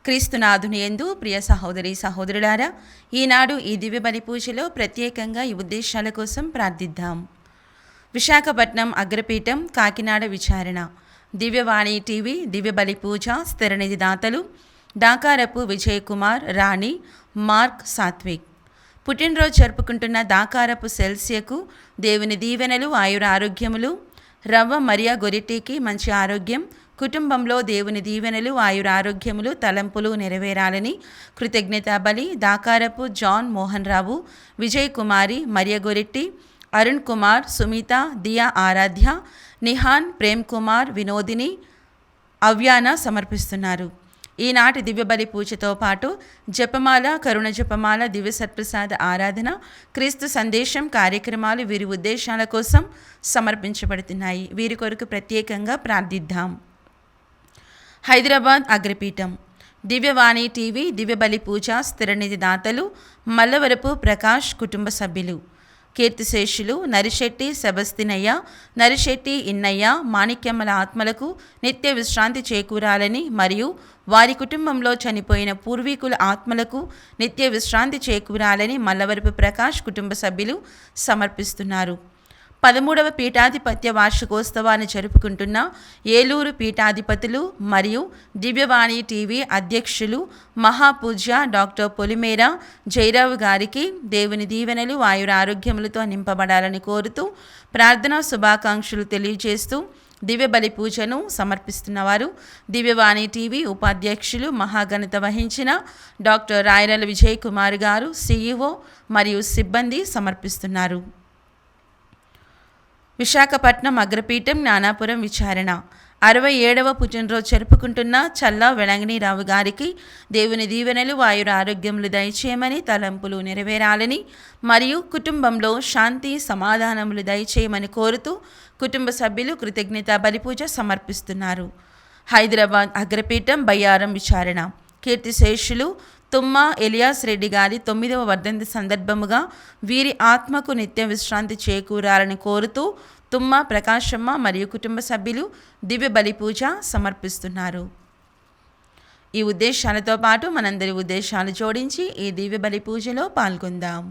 క్రీస్తునాథుని యందు ప్రియ సహోదరి సహోదరులారా, ఈనాడు ఈ దివ్య బలి పూజలో ప్రత్యేకంగా ఈ ఉద్దేశాల కోసం ప్రార్థిద్దాం. విశాఖపట్నం అగ్రపీఠం కాకినాడ విచారణ దివ్యవాణి టీవీ దివ్య బలి పూజ స్థిరనిధి దాతలు దాకారపు విజయ్ కుమార్, రాణి, మార్క్, సాత్విక్. పుట్టినరోజు జరుపుకుంటున్న దాకారపు సెల్సియకు దేవుని దీవెనలు, ఆయుర ఆరోగ్యములు. రవ్వ మరియా గొరిటీకి మంచి ఆరోగ్యం, కుటుంబంలో దేవుని దీవెనలు, ఆయుర ఆరోగ్యములు, తలంపులు నెరవేరాలని కృతజ్ఞతా బలి. దాకారపు జాన్ మోహన్ రావు, విజయ్ కుమారి, మరియ గొరిట్టి, అరుణ్ కుమార్, సుమిత, దియా ఆరాధ్య, నిహాన్, ప్రేమ్ కుమార్, వినోదిని, అవ్యాన సమర్పిస్తున్నారు. ఈనాటి దివ్యబలి పూజతో పాటు జపమాల, కరుణ జపమాల, దివ్య సత్ప్రసాద ఆరాధన, క్రీస్తు సందేశం కార్యక్రమాలు వీరి ఉద్దేశాల కోసం సమర్పించబడుతున్నాయి. వీరి కొరకు ప్రత్యేకంగా ప్రార్థిద్దాం. హైదరాబాద్ అగ్రపీఠం దివ్యవాణి టీవీ దివ్యబలి పూజ స్థిరనిధి దాతలు మల్లవరపు ప్రకాష్ కుటుంబ సభ్యులు. కీర్తిశేషులు నరిశెట్టి సెబస్తినయ్య, నరిశెట్టి ఇన్నయ్య, మాణిక్యమ్మల ఆత్మలకు నిత్య విశ్రాంతి చేకూరాలని మరియు వారి కుటుంబంలో చనిపోయిన పూర్వీకుల ఆత్మలకు నిత్య విశ్రాంతి చేకూరాలని మల్లవరపు ప్రకాష్ కుటుంబ సభ్యులు సమర్పిస్తున్నారు. 13వ పీఠాధిపత్య వార్షికోత్సవాన్ని జరుపుకుంటున్న ఏలూరు పీఠాధిపతులు మరియు దివ్యవాణి టీవీ అధ్యక్షులు మహాపూజ్య డాక్టర్ పొలిమేర జయరావు గారికి దేవుని దీవెనలు, ఆయుర ఆరోగ్యములతో నింపబడాలని కోరుతూ ప్రార్థనా శుభాకాంక్షలు తెలియజేస్తూ దివ్యబలి పూజను సమర్పిస్తున్నవారు దివ్యవాణి టీవీ ఉపాధ్యక్షులు మహాఘనత వహించిన డాక్టర్ రాయరల విజయ్ కుమార్ గారు, సిఇఓ మరియు సిబ్బంది సమర్పిస్తున్నారు. విశాఖపట్నం అగ్రపీఠం జ్ఞానాపురం విచారణ 67వ పుట్టినరోజు జరుపుకుంటున్న చల్లా వెలంగిణీరావు గారికి దేవుని దీవెనలు, ఆయుర ఆరోగ్యములు దయచేయమని, తలంపులు నెరవేరాలని మరియు కుటుంబంలో శాంతి సమాధానములు దయచేయమని కోరుతూ కుటుంబ సభ్యులు కృతజ్ఞతా బలిపూజ సమర్పిస్తున్నారు. హైదరాబాద్ అగ్రపీఠం బయ్యారం విచారణ కీర్తిశేషులు తుమ్మ ఎలియాస్ రెడ్డి గారి 9వ వర్ధంతి సందర్భముగా వీరి ఆత్మకు నిత్య విశ్రాంతి చేకూరాలని కోరుతూ తుమ్మ ప్రకాశమ్మ మరియు కుటుంబ సభ్యులు దివ్య బలి పూజ సమర్పిస్తున్నారు. ఈ ఉద్దేశాలతో పాటు మనందరి ఉద్దేశాలు జోడించి ఈ దివ్య బలి పూజలో పాల్గొందాం.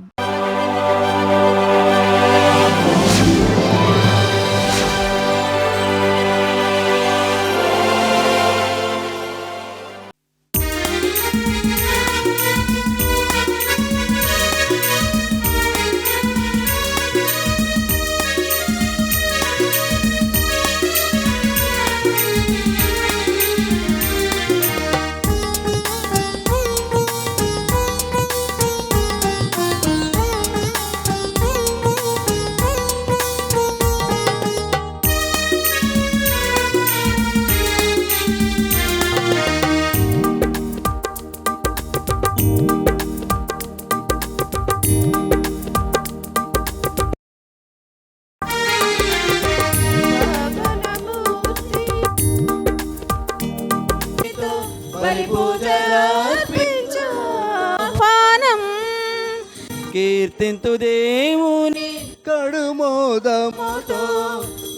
కీర్తింతు దేవుని కడుమోదముతో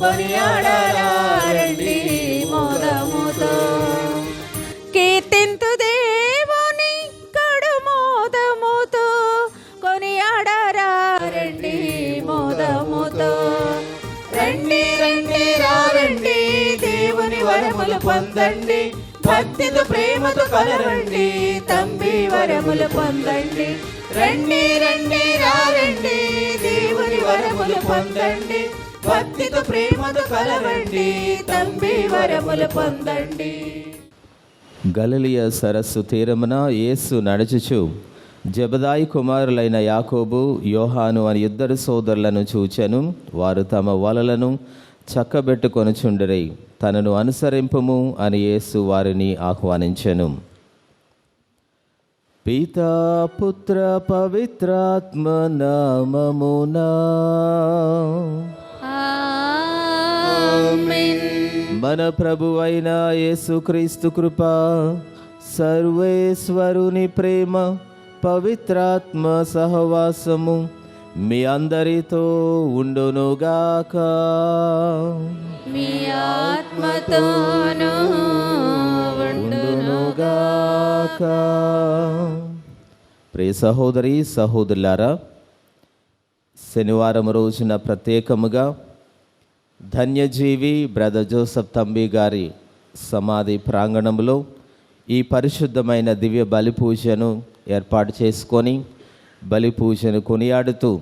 కొనియాడారండి మోదముతో. కీర్తింతు దేవుని కడుమోదముతో కొనియాడారండి మోదముతో. రండి రండి రండి దేవుని వరములు పొందండి, భక్తితో ప్రేమతో కలరండి, తంబి వరములు పొందండి. రండి రండి రండి దేవుని వరములు పొందండి, భక్తితో ప్రేమతో కలరండి, తంబి వరములు పొందండి. గలిలయ సరస్సు తీరమున యేసు నడుచుచు జబదాయి కుమారులైన యాకోబు, యోహాను అని 2 సోదరులను చూచెను. వారు తమ వలలను చక్కబెట్టుకొనుచుండిరి. తనను అనుసరింపుము అని యేసు వారిని ఆహ్వానించెను. పితా పుత్ర పవిత్రాత్మ నామమునా ఆమేన్. మన ప్రభువైన యేసుక్రీస్తు కృప, సర్వేశ్వరుని ప్రేమ, పవిత్రాత్మ సహవాసము మీ అందరితో ఉండునుగాక. మీ ఆత్మతోనూ ఉండునుగాక. ప్రియ సహోదరి సహోదరులారా, శనివారం రోజున ప్రత్యేకముగా ధన్యజీవి బ్రదర్ జోసెఫ్ తంబి గారి సమాధి ప్రాంగణంలో ఈ పరిశుద్ధమైన దివ్య బలి పూజను ఏర్పాటు చేసుకొని బలి పూజను కొనియాడుతూ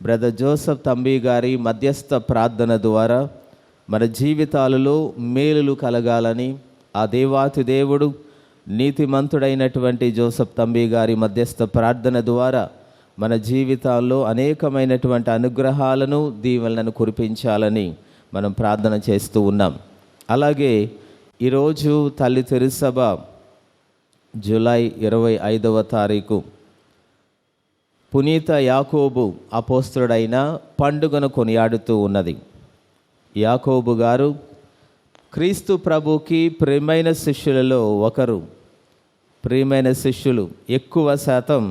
బ్రదర్ జోసెఫ్ తంబి గారి మధ్యస్థ ప్రార్థన ద్వారా మన జీవితాలలో మేలులు కలగాలని ఆ దేవాతి దేవుడు నీతిమంతుడైనటువంటి జోసెఫ్ తంబి గారి మధ్యస్థ ప్రార్థన ద్వారా మన జీవితాల్లో అనేకమైనటువంటి అనుగ్రహాలను దీవెనలను కురిపించాలని మనం ప్రార్థన చేస్తూ ఉన్నాం. అలాగే ఈరోజు తల్లి తిరుసభ జూలై 25వ తారీఖు పునీత యాకోబు అపోస్తలుడైన పండుగను కొనియాడుతూ ఉన్నది. యాకోబు గారు క్రీస్తు ప్రభుకి ప్రియమైన శిష్యులలో ఒకరు. ప్రియమైన శిష్యులు ఎక్కువ శాతం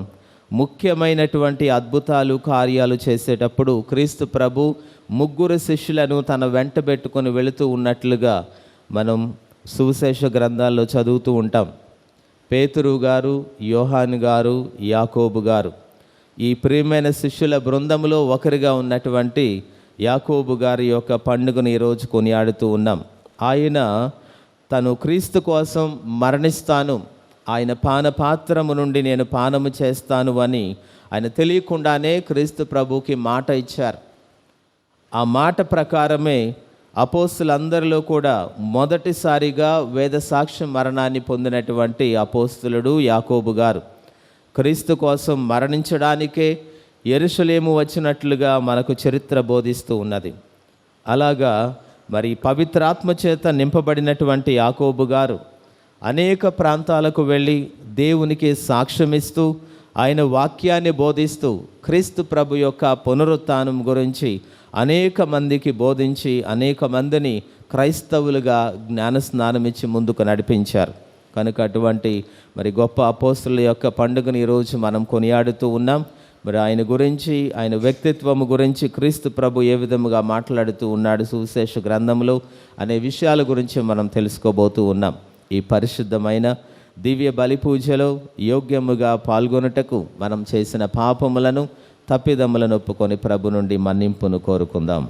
ముఖ్యమైనటువంటి అద్భుతాలు కార్యాలు చేసేటప్పుడు క్రీస్తు ప్రభు ముగ్గురు శిష్యులను తన వెంట పెట్టుకొని వెళుతూ ఉన్నట్లుగా మనం సువిశేష గ్రంథాల్లో చదువుతూ ఉంటాం. పేతురు గారు, యోహాను గారు, యాకోబు గారు. ఈ ప్రియమైన శిష్యుల బృందంలో ఒకరిగా ఉన్నటువంటి యాకోబు గారి యొక్క పండుగను ఈరోజు కొనియాడుతూ ఉన్నాం. ఆయన తను క్రీస్తు కోసం మరణిస్తాను, ఆయన పానపాత్రము నుండి నేను పానము చేస్తాను అని ఆయన తెలియకుండానే క్రీస్తు ప్రభుకి మాట ఇచ్చారు. ఆ మాట ప్రకారమే అపోస్తులందరిలో కూడా మొదటిసారిగా వేద సాక్ష్య మరణాన్ని పొందినటువంటి అపోస్తులుడు యాకోబు గారు. క్రీస్తు కోసం మరణించడానికే యెరూషలేము వచ్చినట్లుగా మనకు చరిత్ర బోధిస్తూ ఉన్నది. అలాగా మరి పవిత్రాత్మ చేత నింపబడినటువంటి యాకోబు గారు అనేక ప్రాంతాలకు వెళ్ళి దేవునికి సాక్ష్యమిస్తూ ఆయన వాక్యాన్ని బోధిస్తూ క్రీస్తు ప్రభు యొక్క పునరుత్థానం గురించి అనేక మందికి బోధించి అనేక మందిని క్రైస్తవులుగా జ్ఞానస్నానమిచ్చి ముందుకు నడిపించారు. కనుక అటువంటి మరి గొప్ప అపోస్తుల యొక్క పండుగను ఈరోజు మనం కొనియాడుతూ ఉన్నాం. మరి ఆయన గురించి, ఆయన వ్యక్తిత్వం గురించి క్రీస్తు ప్రభు ఏ విధముగా మాట్లాడుతూ ఉన్నాడు సువిశేష గ్రంథంలో అనే విషయాల గురించి మనం తెలుసుకోబోతూ ఉన్నాం. ఈ పరిశుద్ధమైన దివ్య బలి పూజలో యోగ్యముగా పాల్గొనుటకు మనం చేసిన పాపములను తప్పిదములను ఒప్పుకొని ప్రభు నుండి మన్నింపును కోరుకుందాం.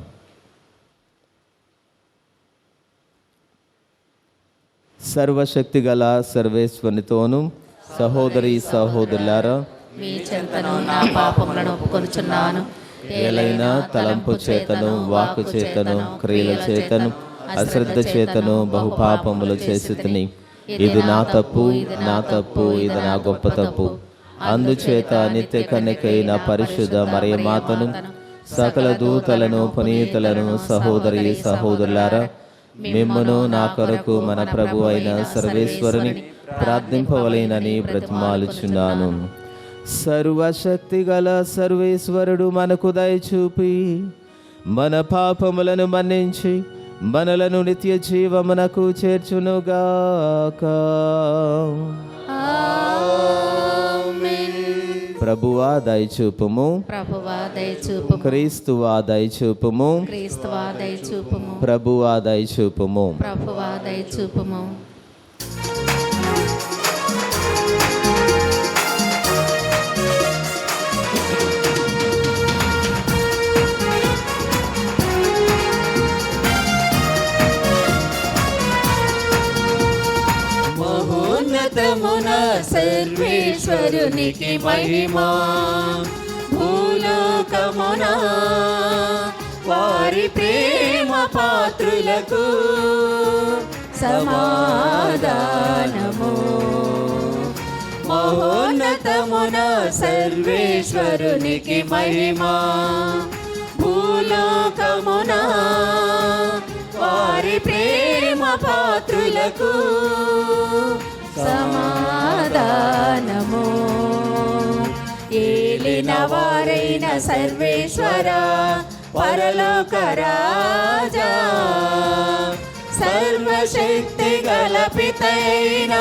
సర్వశక్తి గల సర్వేశ్వరునితోను సహోదరి సహోదరులారా, మీ చెంతను నా పాపములను ఒప్పుకొనుచున్నాను. ఏలైనా తలంపు చేతను, వాక్కు చేతను, క్రియల చేతను, అశ్రద్ధ చేతను బహుపాపములు చేసితిని. ఇది నా తప్పు, నా తప్పు, ఇది నా గొప్ప తప్పు. అందుచేత నిత్య కన్యకైన పరిశుద్ధ మరియమాతను, సకల దూతలను, పునీతులను, సహోదరి సహోదరులారా, మిమ్మును నా కొరకు మన ప్రభు అయిన సర్వేశ్వరుని ప్రార్థింపవలెనని బ్రతిమాలుచున్నాను. సర్వశక్తి గల సర్వేశ్వరుడు మనకు దయచూపి మన పాపములను మన్నించి మనలను నిత్య జీవమునకు చేర్చునుగాక. ప్రభువా దయచూపుము, ప్రభువా దయచూపుము, క్రీస్తువా దయచూపుము, క్రీస్తువా దయచూపుము, ప్రభువా దయచూపుము. ప్రభువా దయచూపుము. మహోన్నతమున సర్వేశ్వరునికి మహిమా, భూలోకమున వారి ప్రేమ పాత్రులకు సమాధానము. మహోన్నతమున సర్వేశ్వరునికి మహిమా, భూలోకమున వారి ప్రేమ పాత్రులకు సమాధానము. ఏలిన వారైన సర్వేశ్వర పరలోక రాజా, సర్వశక్తి గల పితైన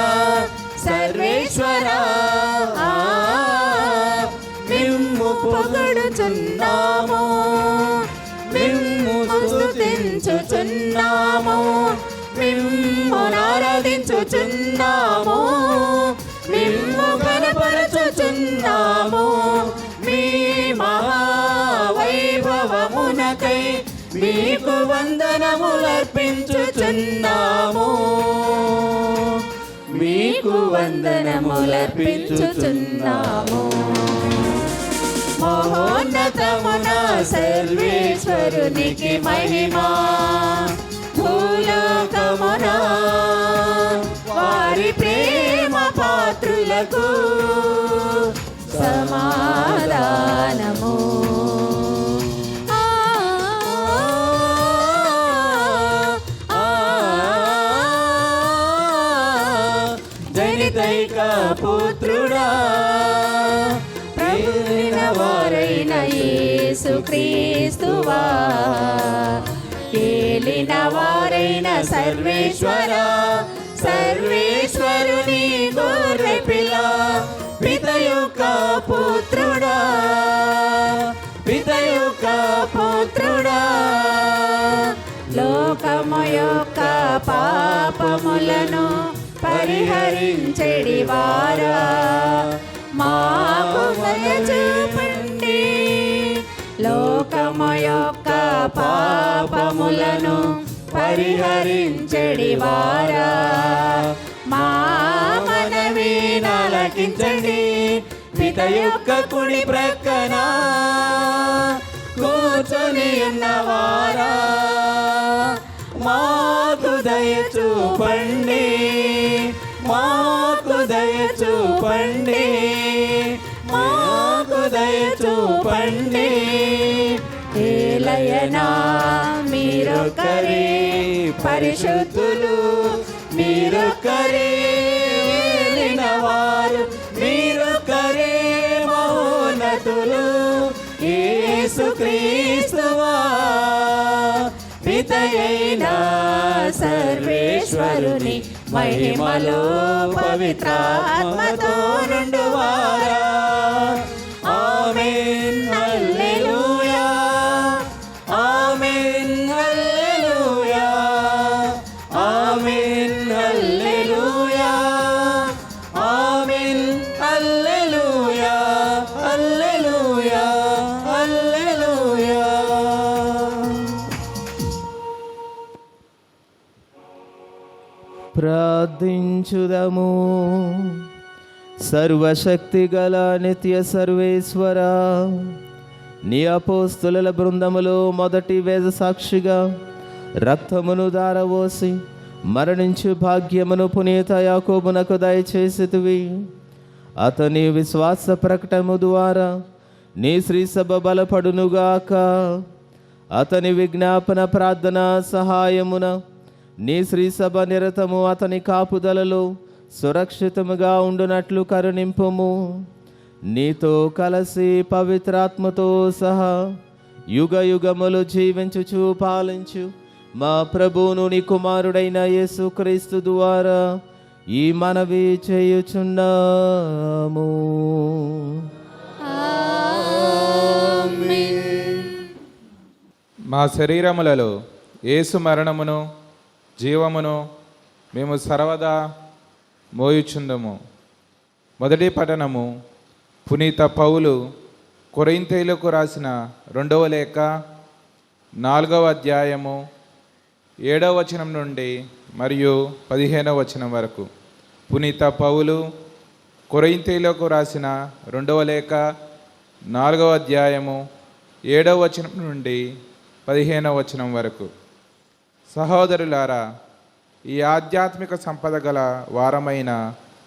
సర్వేశ్వర, మిమ్ము పొగడుచున్నాము, మిమ్ము స్తుతించుచున్నాము, మిమ్ము ఆరాధించుచున్నాము, అర్పించుచున్నాము, మీకు వందనములర్పించుచున్నాము. మహోన్నతమున సర్వేశ్వరునికి మహిమా, భూలోకమున వారి ప్రేమ పాత్రులకు సమాధానము. జనితైక పుత్రుడా, ప్రభువైన వారైన యేసుక్రీస్తువా, ఏలిన వారైన సర్వేశ్వర, సర్వేశ్వరుని గొర్రెపిల్ల, పిత యొక్క పుత్రుడా, పిత యొక్క పుత్రుడా, లోకము యొక్క పాపములను పరిహరించెడి వారా, మాకు దయ చూపండి. లోకము యొక్క పాపములను పరిహరించెడి వారా, మా మనవి ఆలకించండి. పిత యొక్క కుడి ప్రక్కన కూర్చొని ఉన్నవారా, మాకు దయ చూపండి, మాకు దయ చూపండి, మాకు దయ చూపండి. ఏలయనా మీరొక్కరే పరిశుద్ధులు, మీరొక్కరే ఏలినవారు, మీరొక్కరే మహోన్నతులు. యేసుక్రీస్తువా, పితయైన సర్వేశ్వరుని మహిమలో పవిత్రాత్మతో నుండువారా. ఆమేన్, హల్లెలూయా, ఆమేన్, హల్లెలూయా, ఆమేన్, హల్లెలూయా, ఆమేన్, హల్లెలూయా, హల్లెలూయా, హల్లెలూయా. ప్రార్థించుదము. సర్వశక్తి గల నిత్య సర్వేశ్వర, నీ అపోస్తుల బృందములో మొదటి వేద సాక్షిగా రక్తమును దారవోసి మరణించు భాగ్యమును పునీత యాకోబునకు దయచేసితివి. అతని విశ్వాస ప్రకటము ద్వారా నీ శ్రీసభ బలపడునుగాక. అతని విజ్ఞాపన ప్రార్థన సహాయమున నీ శ్రీసభ నిరతము అతని కాపుదలలో సురక్షితముగా ఉండునట్లు కరుణింపుము. నీతో కలిసి పవిత్రాత్మతో సహా యుగ యుగములు జీవించుచు పాలించు మా ప్రభువును నీ కుమారుడైన యేసుక్రీస్తు ద్వారా ఈ మనవి చేయుచున్నాము. మా శరీరములలో యేసు మరణమును జీవమును మేము సర్వదా మోయుచుందము. మొదటి పఠనము పునీత పౌలు కొరింథీయులకు రాసిన 2వ లేఖ 4వ అధ్యాయము 7వ వచనం నుండి మరియు 15వ వచనం వరకు. పునీత పౌలు కొరింథీయులకు రాసిన 2వ లేఖ 4వ అధ్యాయము 7వ వచనం నుండి 15వ వచనం వరకు. సహోదరులారా, ఈ ఆధ్యాత్మిక సంపద గల వారమైన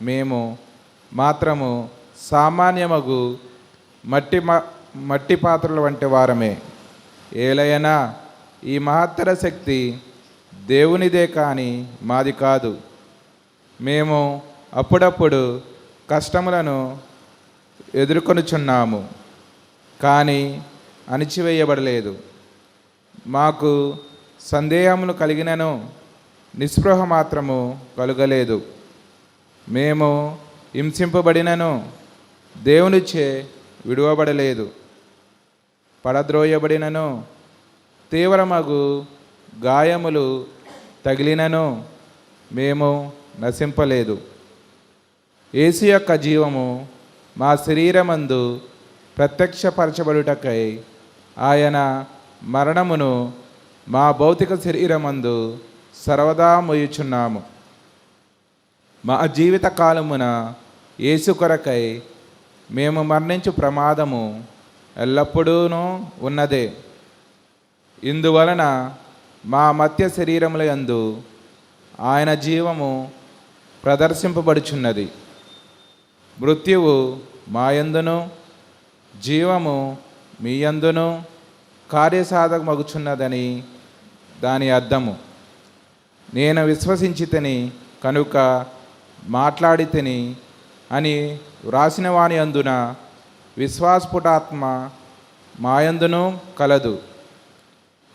మేము మాత్రము సామాన్యమగు మట్టి పాత్రల వంటి వారమే. ఏలయనా ఈ మహత్తర శక్తి దేవునిదే కానీ మాది కాదు. మేము అప్పుడప్పుడు కష్టములను ఎదుర్కొనుచున్నాము, కానీ అణిచివేయబడలేదు. మాకు సందేహములు కలిగినను నిస్పృహ మాత్రము కలుగలేదు. మేము హింసింపబడినను దేవునిచే విడువబడలేదు. పడద్రోయబడినను తీవ్రమగు గాయములు తగిలినను మేము నశింపలేదు. యేసు యొక్క జీవము మా శరీరమందు ప్రత్యక్షపరచబడుటకై ఆయన మరణమును మా భౌతిక శరీరమందు సర్వదా మోయుచున్నాము. మా జీవిత కాలమున యేసు కొరకై మేము మరణించు ప్రమాదము ఎల్లప్పుడూ ఉన్నదే. ఇందువలన మా మత్య శరీరముల యందు ఆయన జీవము ప్రదర్శింపబడుచున్నది. మృత్యువు మాయందును జీవము మీయందును కార్యసాధకమగుచున్నదని దాని అర్థము. నేను విశ్వసించితిని కనుక మాట్లాడితిని అని వ్రాసిన వాని అందున విశ్వాసపుటాత్మ మాయందును కలదు.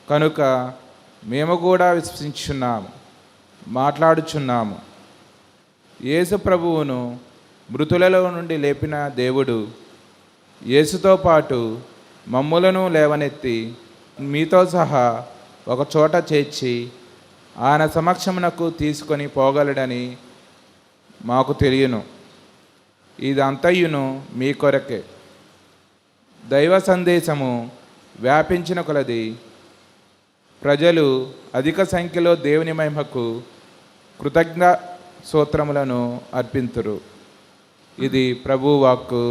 కనుక మేము కూడా విశ్వసించున్నాము, మాట్లాడుచున్నాము. యేసు ప్రభువును మృతులలో నుండి లేపిన దేవుడు యేసుతో పాటు మమ్ములను లేవనెత్తి మీతో సహా ఒక చోట చేర్చి ఆయన సమక్షమునకు తీసుకొని పోగలడని మాకు తెలియను. ఇదంతయును మీ కొరకే. దైవ సందేశము వ్యాపించిన కొలది ప్రజలు అధిక సంఖ్యలో దేవుని మహిమకు కృతజ్ఞ స్తోత్రములను అర్పింతురు. ఇది ప్రభు వాక్కు.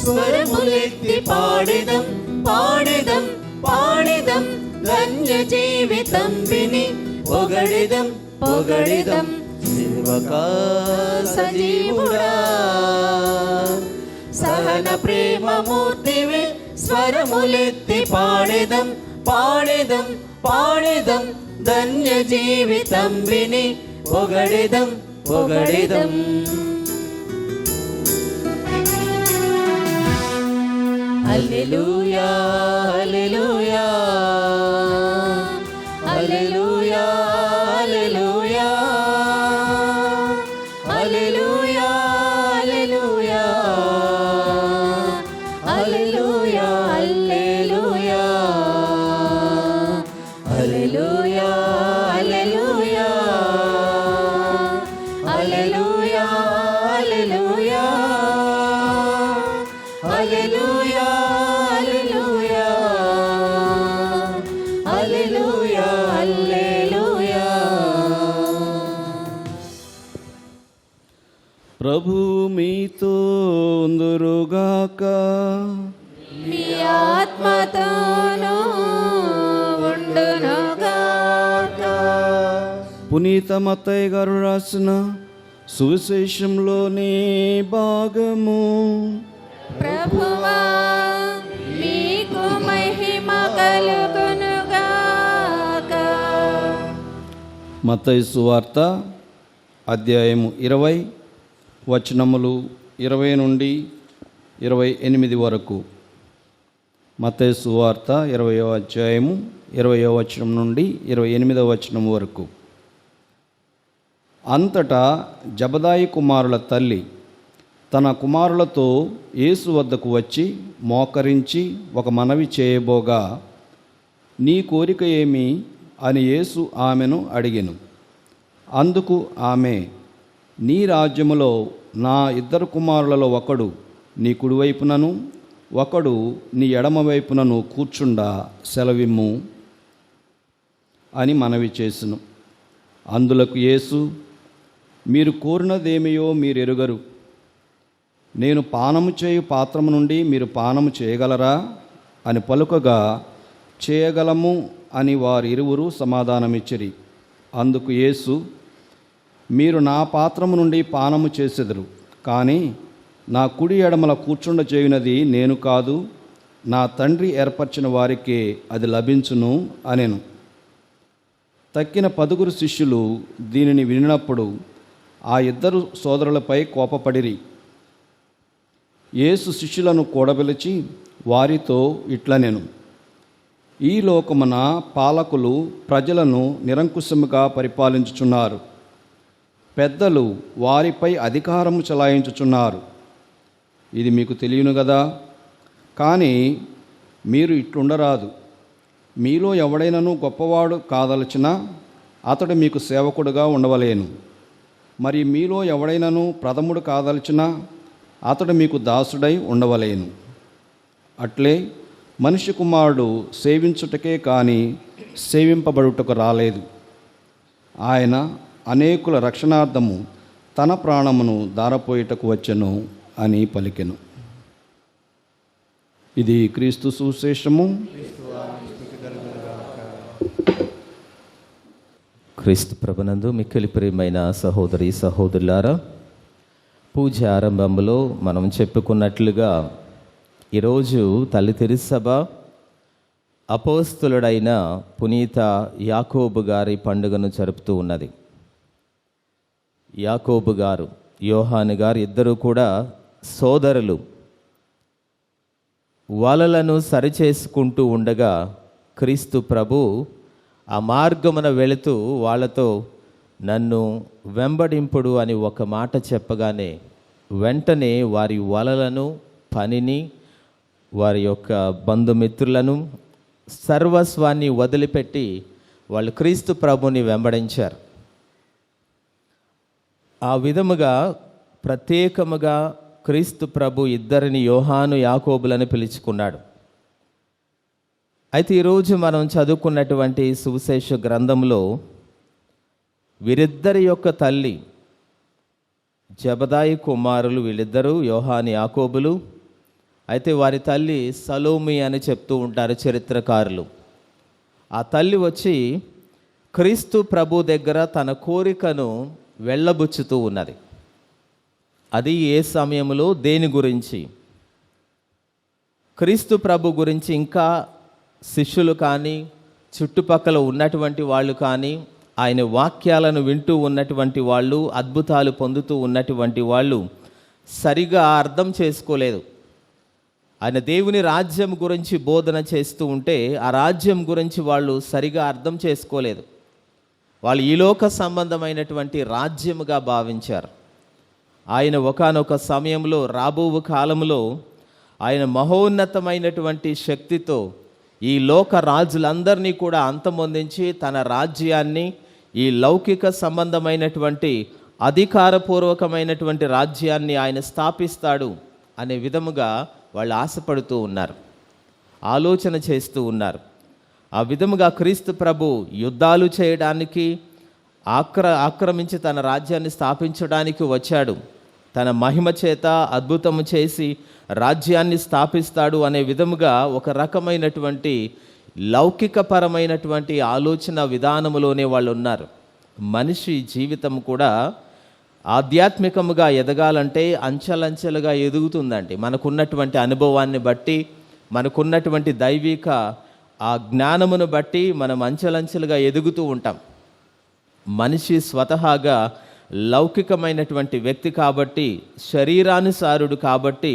స్వరములెత్తి పాడెదం పాడెదం పాడెదం ధన్య జీవితం విని పొగడెదం పొగడెదం సేవకా సజీవుడా సహన ప్రేమమూర్తివే. స్వరములెత్తి పాడెదం పాడెదం పాడెదం ధన్య జీవితం విని పొగడెదం పొగడెదం. హల్లెలూయా హల్లెలూయా హల్లెలూయా హల్లెలూయా హల్లెలూయా హల్లెలూయా హల్లెలూయా హల్లెలూయా హల్లెలూయా హల్లెలూయా హల్లెలూయా హల్లెలూయా హల్లెలూయా హల్లెలూయా. ప్రభు మీతో ఉందురుగాక. మీ ఆత్మతోనూ ఉండునుగాక. పునీత మత్తయ్య గారు రాసిన సువిశేషంలోని భాగము. ప్రభువా మీకు మహిమ కలుగునుగాక. మత్తయి సువార్త అధ్యాయము 20 వచనములు 20 నుండి 28 వరకు. మత్తయి సువార్త 20వ అధ్యాయము 20వ వచనం నుండి 28వ వచనం వరకు. అంతటా జబదాయి కుమారుల తల్లి తన కుమారులతో యేసు వద్దకు వచ్చి మోకరించి ఒక మనవి చేయబోగా, నీ కోరిక ఏమి అని యేసు ఆమెను అడిగెను. అందుకు ఆమె, నీ రాజ్యములో నా 2 కుమారులలో ఒకడు నీ కుడివైపునను ఒకడు నీ ఎడమవైపునను కూర్చుండా సెలవిమ్ము అని మనవి చేసెను. అందులకు యేసు, మీరు కోరినదేమియో మీరు ఎరుగరు. నేను పానము చేయు పాత్రము నుండి మీరు పానము చేయగలరా అని పలుకగా, చేయగలము అని వారిరువురు సమాధానమిచ్చిరి. అందుకు యేసు, మీరు నా పాత్రము నుండి పానము చేసెదరు, కానీ నా కుడి ఎడమల కూర్చుండ చేయునది నేను కాదు, నా తండ్రి ఏర్పరిచిన వారికే అది లభించును అనెను. తక్కిన 10 శిష్యులు దీనిని వినినప్పుడు ఆ ఇద్దరు సోదరులపై కోపపడిరి. యేసు శిష్యులను కూడబిలిచి వారితో ఇట్లనెను, ఈ లోకమున పాలకులు ప్రజలను నిరంకుశముగా పరిపాలించుచున్నారు. పెద్దలు వారిపై అధికారము చలాయించుచున్నారు. ఇది మీకు తెలియను కదా. కానీ మీరు ఇట్లుండరాదు. మీలో ఎవడైనను గొప్పవాడు కాదలచినా అతడు మీకు సేవకుడుగా ఉండవలేను. మరి మీలో ఎవడైనను ప్రథముడు కాదలచినా అతడు మీకు దాసుడై ఉండవలేను. అట్లే మనిషి కుమారుడు సేవించుటకే కానీ సేవింపబడుటకు రాలేదు. ఆయన అనేకుల రక్షణార్థము తన ప్రాణమును దారపోయుటకు వచ్చెను అని పలికెను. ఇది క్రీస్తు సువిశేషము. క్రీస్తు ప్రభునందు మిక్కిలి ప్రియమైన సహోదరి సహోదరులారా, పూజ ఆరంభంలో మనం చెప్పుకున్నట్లుగా ఈరోజు తల్లి తిరుసభ అపోస్తలుడైన పునీత యాకోబు గారి పండుగను జరుపుతూ ఉన్నది. యాకోబు గారు, యోహాను గారు ఇద్దరూ కూడా సోదరులు. వలలను సరిచేసుకుంటూ ఉండగా క్రీస్తు ప్రభు ఆ మార్గమున వెళుతూ వాళ్ళతో నన్ను వెంబడింపుడు అని ఒక మాట చెప్పగానే వెంటనే వారి వలలను, పనిని, వారి యొక్క బంధుమిత్రులను, సర్వస్వాన్ని వదిలిపెట్టి వాళ్ళు క్రీస్తు ప్రభుని వెంబడించారు. ఆ విధముగా ప్రత్యేకముగా క్రీస్తు ప్రభు ఇద్దరిని యోహాను, యాకోబులను పిలుచుకున్నాడు. అయితే ఈరోజు మనం చదువుకున్నటువంటి సువిశేష గ్రంథంలో వీరిద్దరి యొక్క తల్లి జబదాయి కుమారులు వీళ్ళిద్దరూ, యోహాను, యాకోబులు. అయితే వారి తల్లి సలోమి అని చెప్తూ ఉంటారు చరిత్రకారులు. ఆ తల్లి వచ్చి క్రీస్తు ప్రభు దగ్గర తన కోరికను వెళ్ళబుచ్చుతూ ఉన్నది. అది ఏ సమయంలో, దేని గురించి? క్రీస్తు ప్రభు గురించి ఇంకా శిష్యులు కానీ, చుట్టుపక్కల ఉన్నటువంటి వాళ్ళు కానీ, ఆయన వాక్యాలను వింటూ ఉన్నటువంటి వాళ్ళు, అద్భుతాలు పొందుతూ ఉన్నటువంటి వాళ్ళు సరిగా అర్థం చేసుకోలేదు. ఆయన దేవుని రాజ్యం గురించి బోధన చేస్తూ ఉంటే ఆ రాజ్యం గురించి వాళ్ళు సరిగా అర్థం చేసుకోలేదు. వాళ్ళు ఈ లోక సంబంధమైనటువంటి రాజ్యముగా భావించారు. ఆయన ఒకానొక సమయంలో, రాబో కాలంలో ఆయన మహోన్నతమైనటువంటి శక్తితో ఈ లోక రాజులందరినీ కూడా అంతమొందించి తన రాజ్యాన్ని, ఈ లౌకిక సంబంధమైనటువంటి అధికారపూర్వకమైనటువంటి రాజ్యాన్ని ఆయన స్థాపిస్తాడు అనే విధముగా వాళ్ళు ఆశపడుతూ ఉన్నారు, ఆలోచన చేస్తూ ఉన్నారు. ఆ విధముగా క్రీస్తు ప్రభు యుద్ధాలు చేయడానికి, ఆక్రమించి తన రాజ్యాన్ని స్థాపించడానికి వచ్చాడు. తన మహిమ చేత అద్భుతము చేసి రాజ్యాన్ని స్థాపిస్తాడు అనే విధముగా ఒక రకమైనటువంటి లౌకికపరమైనటువంటి ఆలోచన విధానములోనే వాళ్ళు ఉన్నారు. మనిషి జీవితం కూడా ఆధ్యాత్మికముగా ఎదగాలంటే అంచెలంచెలుగా ఎదుగుతుందండి. మనకున్నటువంటి అనుభవాన్ని బట్టి, మనకున్నటువంటి దైవిక ఆ జ్ఞానమును బట్టి మనం అంచెలంచెలుగా ఎదుగుతూ ఉంటాం. మనిషి స్వతహాగా లౌకికమైనటువంటి వ్యక్తి కాబట్టి, శరీరానుసారుడు కాబట్టి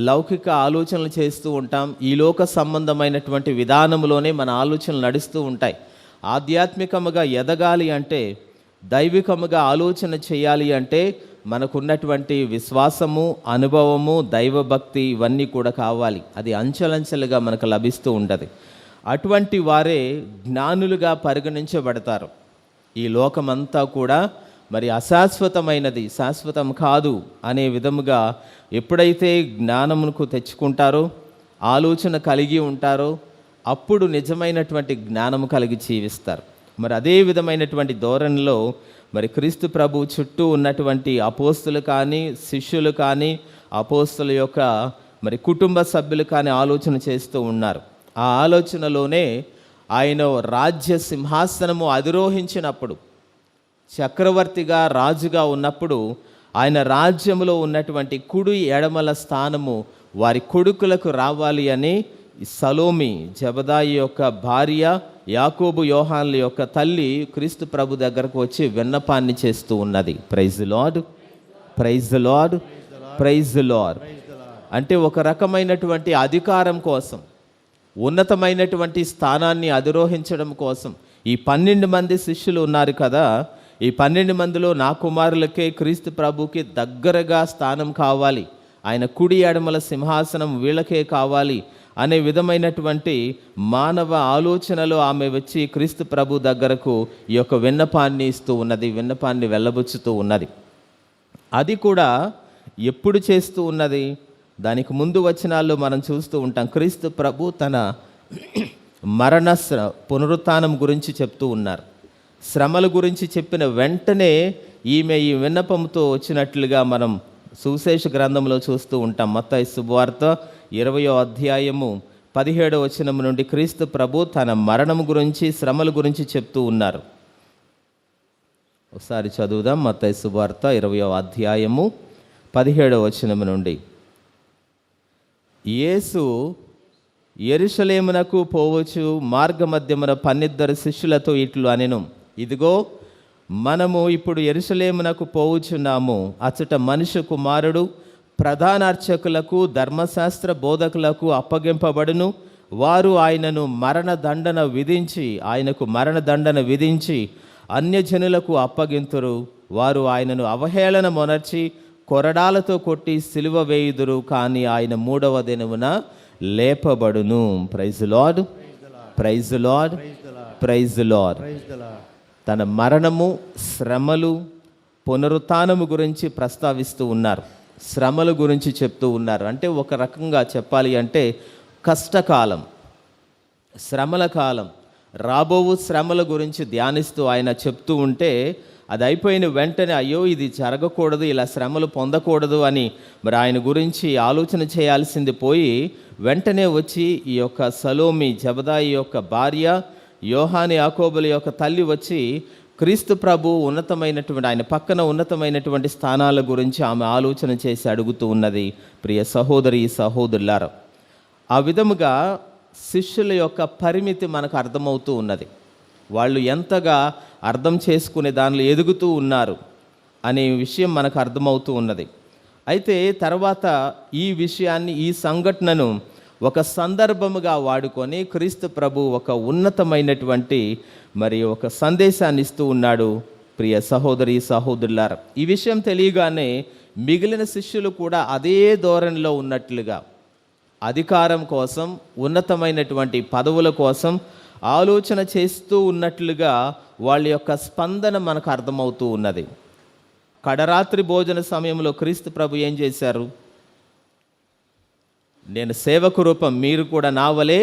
లౌకిక ఆలోచనలు చేస్తూ ఉంటాం. ఈ లోక సంబంధమైనటువంటి విధానంలోనే మన ఆలోచనలు నడుస్తూ ఉంటాయి. ఆధ్యాత్మికముగా ఎదగాలి అంటే, దైవికముగా ఆలోచన చేయాలి అంటే మనకున్నటువంటి విశ్వాసము, అనుభవము, దైవభక్తి ఇవన్నీ కూడా కావాలి. అది అంచెలంచెలుగా మనకు లభిస్తూ ఉంటుంది. అటువంటి వారే జ్ఞానులుగా పరిగణించబడతారు. ఈ లోకమంతా కూడా మరి అశాశ్వతమైనది, శాశ్వతం కాదు అనే విధముగా ఎప్పుడైతే జ్ఞానమునకు తెచ్చుకుంటారో, ఆలోచన కలిగి ఉంటారో, అప్పుడు నిజమైనటువంటి జ్ఞానము కలిగి జీవిస్తారు. మరి అదే విధమైనటువంటి ధోరణిలో మరి క్రీస్తు ప్రభు చుట్టూ ఉన్నటువంటి అపోస్తులు కానీ, శిష్యులు కానీ, అపోస్తుల యొక్క మరి కుటుంబ సభ్యులు కానీ ఆలోచన చేస్తూ ఉన్నారు. ఆ ఆలోచనలోనే ఆయన రాజ్య సింహాసనము అధిరోహించినప్పుడు, చక్రవర్తిగా, రాజుగా ఉన్నప్పుడు ఆయన రాజ్యములో ఉన్నటువంటి కుడి ఎడమల స్థానము వారి కొడుకులకు రావాలి అని ఈ సలోమి జబదాయి యొక్క భార్య, యాకోబు యోహాన్ల యొక్క తల్లి క్రీస్తు ప్రభు దగ్గరకు వచ్చి విన్నపాన్ని చేస్తూ ఉన్నది. Praise Lord, praise Lord, praise Lord. అంటే ఒక రకమైనటువంటి అధికారం కోసం, ఉన్నతమైనటువంటి స్థానాన్ని అధిరోహించడం కోసం ఈ 12 మంది శిష్యులు ఉన్నారు కదా, ఈ 12 మందిలో నా కుమారులకే క్రీస్తు ప్రభుకి దగ్గరగా స్థానం కావాలి, ఆయన కుడి ఎడమల సింహాసనం వీళ్ళకే కావాలి అనే విధమైనటువంటి మానవ ఆలోచనలో ఆమె వచ్చి క్రీస్తు ప్రభు దగ్గరకు ఈ యొక్క విన్నపాన్ని ఇస్తూ ఉన్నది, విన్నపాన్ని వెళ్ళబుచ్చుతూ ఉన్నది. అది కూడా ఎప్పుడు చేస్తూ ఉన్నది? దానికి ముందు వచనాల్లో మనం చూస్తూ ఉంటాం. క్రీస్తు ప్రభు తన మరణ పునరుత్థానం గురించి చెప్తూ ఉన్నారు. శ్రమల గురించి చెప్పిన వెంటనే ఈమె ఈ విన్నపంతో వచ్చినట్లుగా మనం సువిశేష గ్రంథంలో చూస్తూ ఉంటాం. మత్తయి శుభవార్త 20వ అధ్యాయము 17వ వచనం నుండి క్రీస్తు ప్రభు తన మరణం గురించి, శ్రమల గురించి చెప్తూ ఉన్నారు. ఒకసారి చదువుదాం. మత్తయి శుభవార్త 20వ అధ్యాయము 17వ వచనం నుండి. యేసు యెరూషలేమునకు పోవచ్చు మార్గమధ్యమున 12 శిష్యులతో ఇట్లు అనెను, ఇదిగో మనము ఇప్పుడు యెరూషలేమునకు పోవుచున్నాము. అచ్చట మనుష్య కుమారుడు ప్రధాన అర్చకులకు, ధర్మశాస్త్ర బోధకులకు అప్పగింపబడును. వారు ఆయనకు మరణ దండన విధించి అన్యజనులకు అప్పగింతురు. వారు ఆయనను అవహేళన మొనర్చి కొరడాలతో కొట్టి సిలువ వేయుదురు, కానీ ఆయన 3వ దినమున లేపబడును. Praise Lord, praise Lord, praise Lord. తన మరణము, శ్రమలు, పునరుత్థానము గురించి ప్రస్తావిస్తూ ఉన్నారు. శ్రమల గురించి చెప్తూ ఉన్నారు. అంటే ఒక రకంగా చెప్పాలి అంటే కష్టకాలం, శ్రమల కాలం, రాబోవు శ్రమల గురించి ధ్యానిస్తూ ఆయన చెప్తూ ఉంటే అది అయిపోయిన వెంటనే అయ్యో ఇది జరగకూడదు, ఇలా శ్రమలు పొందకూడదు అని మరి ఆయన గురించి ఆలోచన చేయాల్సింది పోయి వెంటనే వచ్చి ఈ యొక్క సలోమి జబదాయి యొక్క భార్య, యోహాను యాకోబుల యొక్క తల్లి వచ్చి క్రీస్తు ప్రభు ఉన్నతమైనటువంటి ఆయన పక్కన ఉన్నతమైనటువంటి స్థానాల గురించి ఆమె ఆలోచన చేసి అడుగుతూ ఉన్నది. ప్రియ సహోదరి సహోదరులారా, ఆ విధముగా శిష్యుల యొక్క పరిమితి మనకు అర్థమవుతూ ఉన్నది. వాళ్ళు ఎంతగా అర్థం చేసుకునే దానిలో ఎదుగుతూ ఉన్నారు అనే విషయం మనకు అర్థమవుతూ ఉన్నది. అయితే తర్వాత ఈ విషయాన్ని, ఈ సంఘటనను ఒక సందర్భముగా వాడుకొని క్రీస్తు ప్రభు ఒక ఉన్నతమైనటువంటి మరి ఒక సందేశాన్ని ఇస్తూ ఉన్నాడు. ప్రియ సహోదరి సహోదరులారా, ఈ విషయం తెలియగానే మిగిలిన శిష్యులు కూడా అదే ధోరణిలో ఉన్నట్లుగా అధికారం కోసం, ఉన్నతమైనటువంటి పదవుల కోసం ఆలోచన చేస్తూ ఉన్నట్లుగా వాళ్ళ యొక్క స్పందన మనకు అర్థమవుతూ ఉన్నది. కడరాత్రి భోజన సమయంలో క్రీస్తు ప్రభు ఏం చేశారు? నేను సేవకు రూపం, మీరు కూడా నా వలె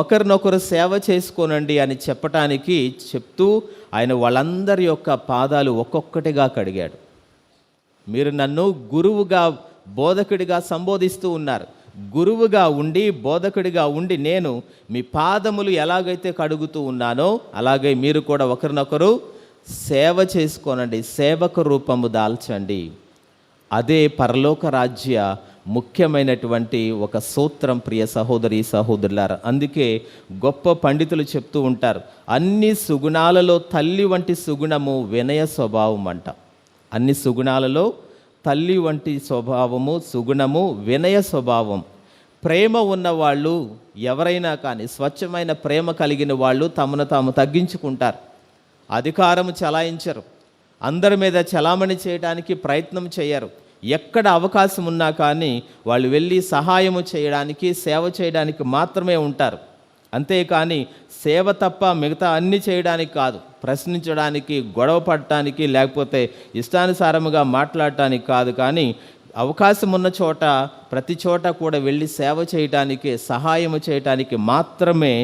ఒకరినొకరు సేవ చేసుకోనండి అని చెప్పటానికి చెప్తూ ఆయన వాళ్ళందరి యొక్క పాదాలు ఒక్కొక్కటిగా కడిగాడు. మీరు నన్ను గురువుగా, బోధకుడిగా సంబోధిస్తూ ఉన్నారు. గురువుగా ఉండి, బోధకుడిగా ఉండి నేను మీ పాదములు ఎలాగైతే కడుగుతూ ఉన్నానో అలాగే మీరు కూడా ఒకరినొకరు సేవ చేసుకోనండి, సేవక రూపము దాల్చండి. అదే పరలోక రాజ్య ముఖ్యమైనటువంటి ఒక సూత్రం. ప్రియ సహోదరి సహోదరులారా, అందుకే గొప్ప పండితులు చెప్తూ ఉంటారు, అన్ని సుగుణాలలో తల్లి వంటి సుగుణము వినయ స్వభావం అంట. అన్ని సుగుణాలలో తల్లి వంటి స్వభావము, సుగుణము వినయ స్వభావం. ప్రేమ ఉన్నవాళ్ళు ఎవరైనా కానీ, స్వచ్ఛమైన ప్రేమ కలిగిన వాళ్ళు తమను తాము తగ్గించుకుంటారు, అధికారం చలాయించరు, అందరి మీద చలామణి చేయడానికి ప్రయత్నం చేయరు. ఎక్కడ అవకాశం ఉన్నా కానీ వాళ్ళు వెళ్ళి సహాయము చేయడానికి, సేవ చేయడానికి మాత్రమే ఉంటారు. అంతేకాని సేవ తప్ప మిగతా అన్నీ చేయడానికి కాదు, ప్రశ్నించడానికి, గొడవ పడటానికి, లేకపోతే ఇష్టానుసారముగా మాట్లాడటానికి కాదు. కానీ అవకాశం ఉన్న చోట, ప్రతి చోట కూడా వెళ్ళి సేవ చేయటానికి, సహాయము చేయటానికి మాత్రమే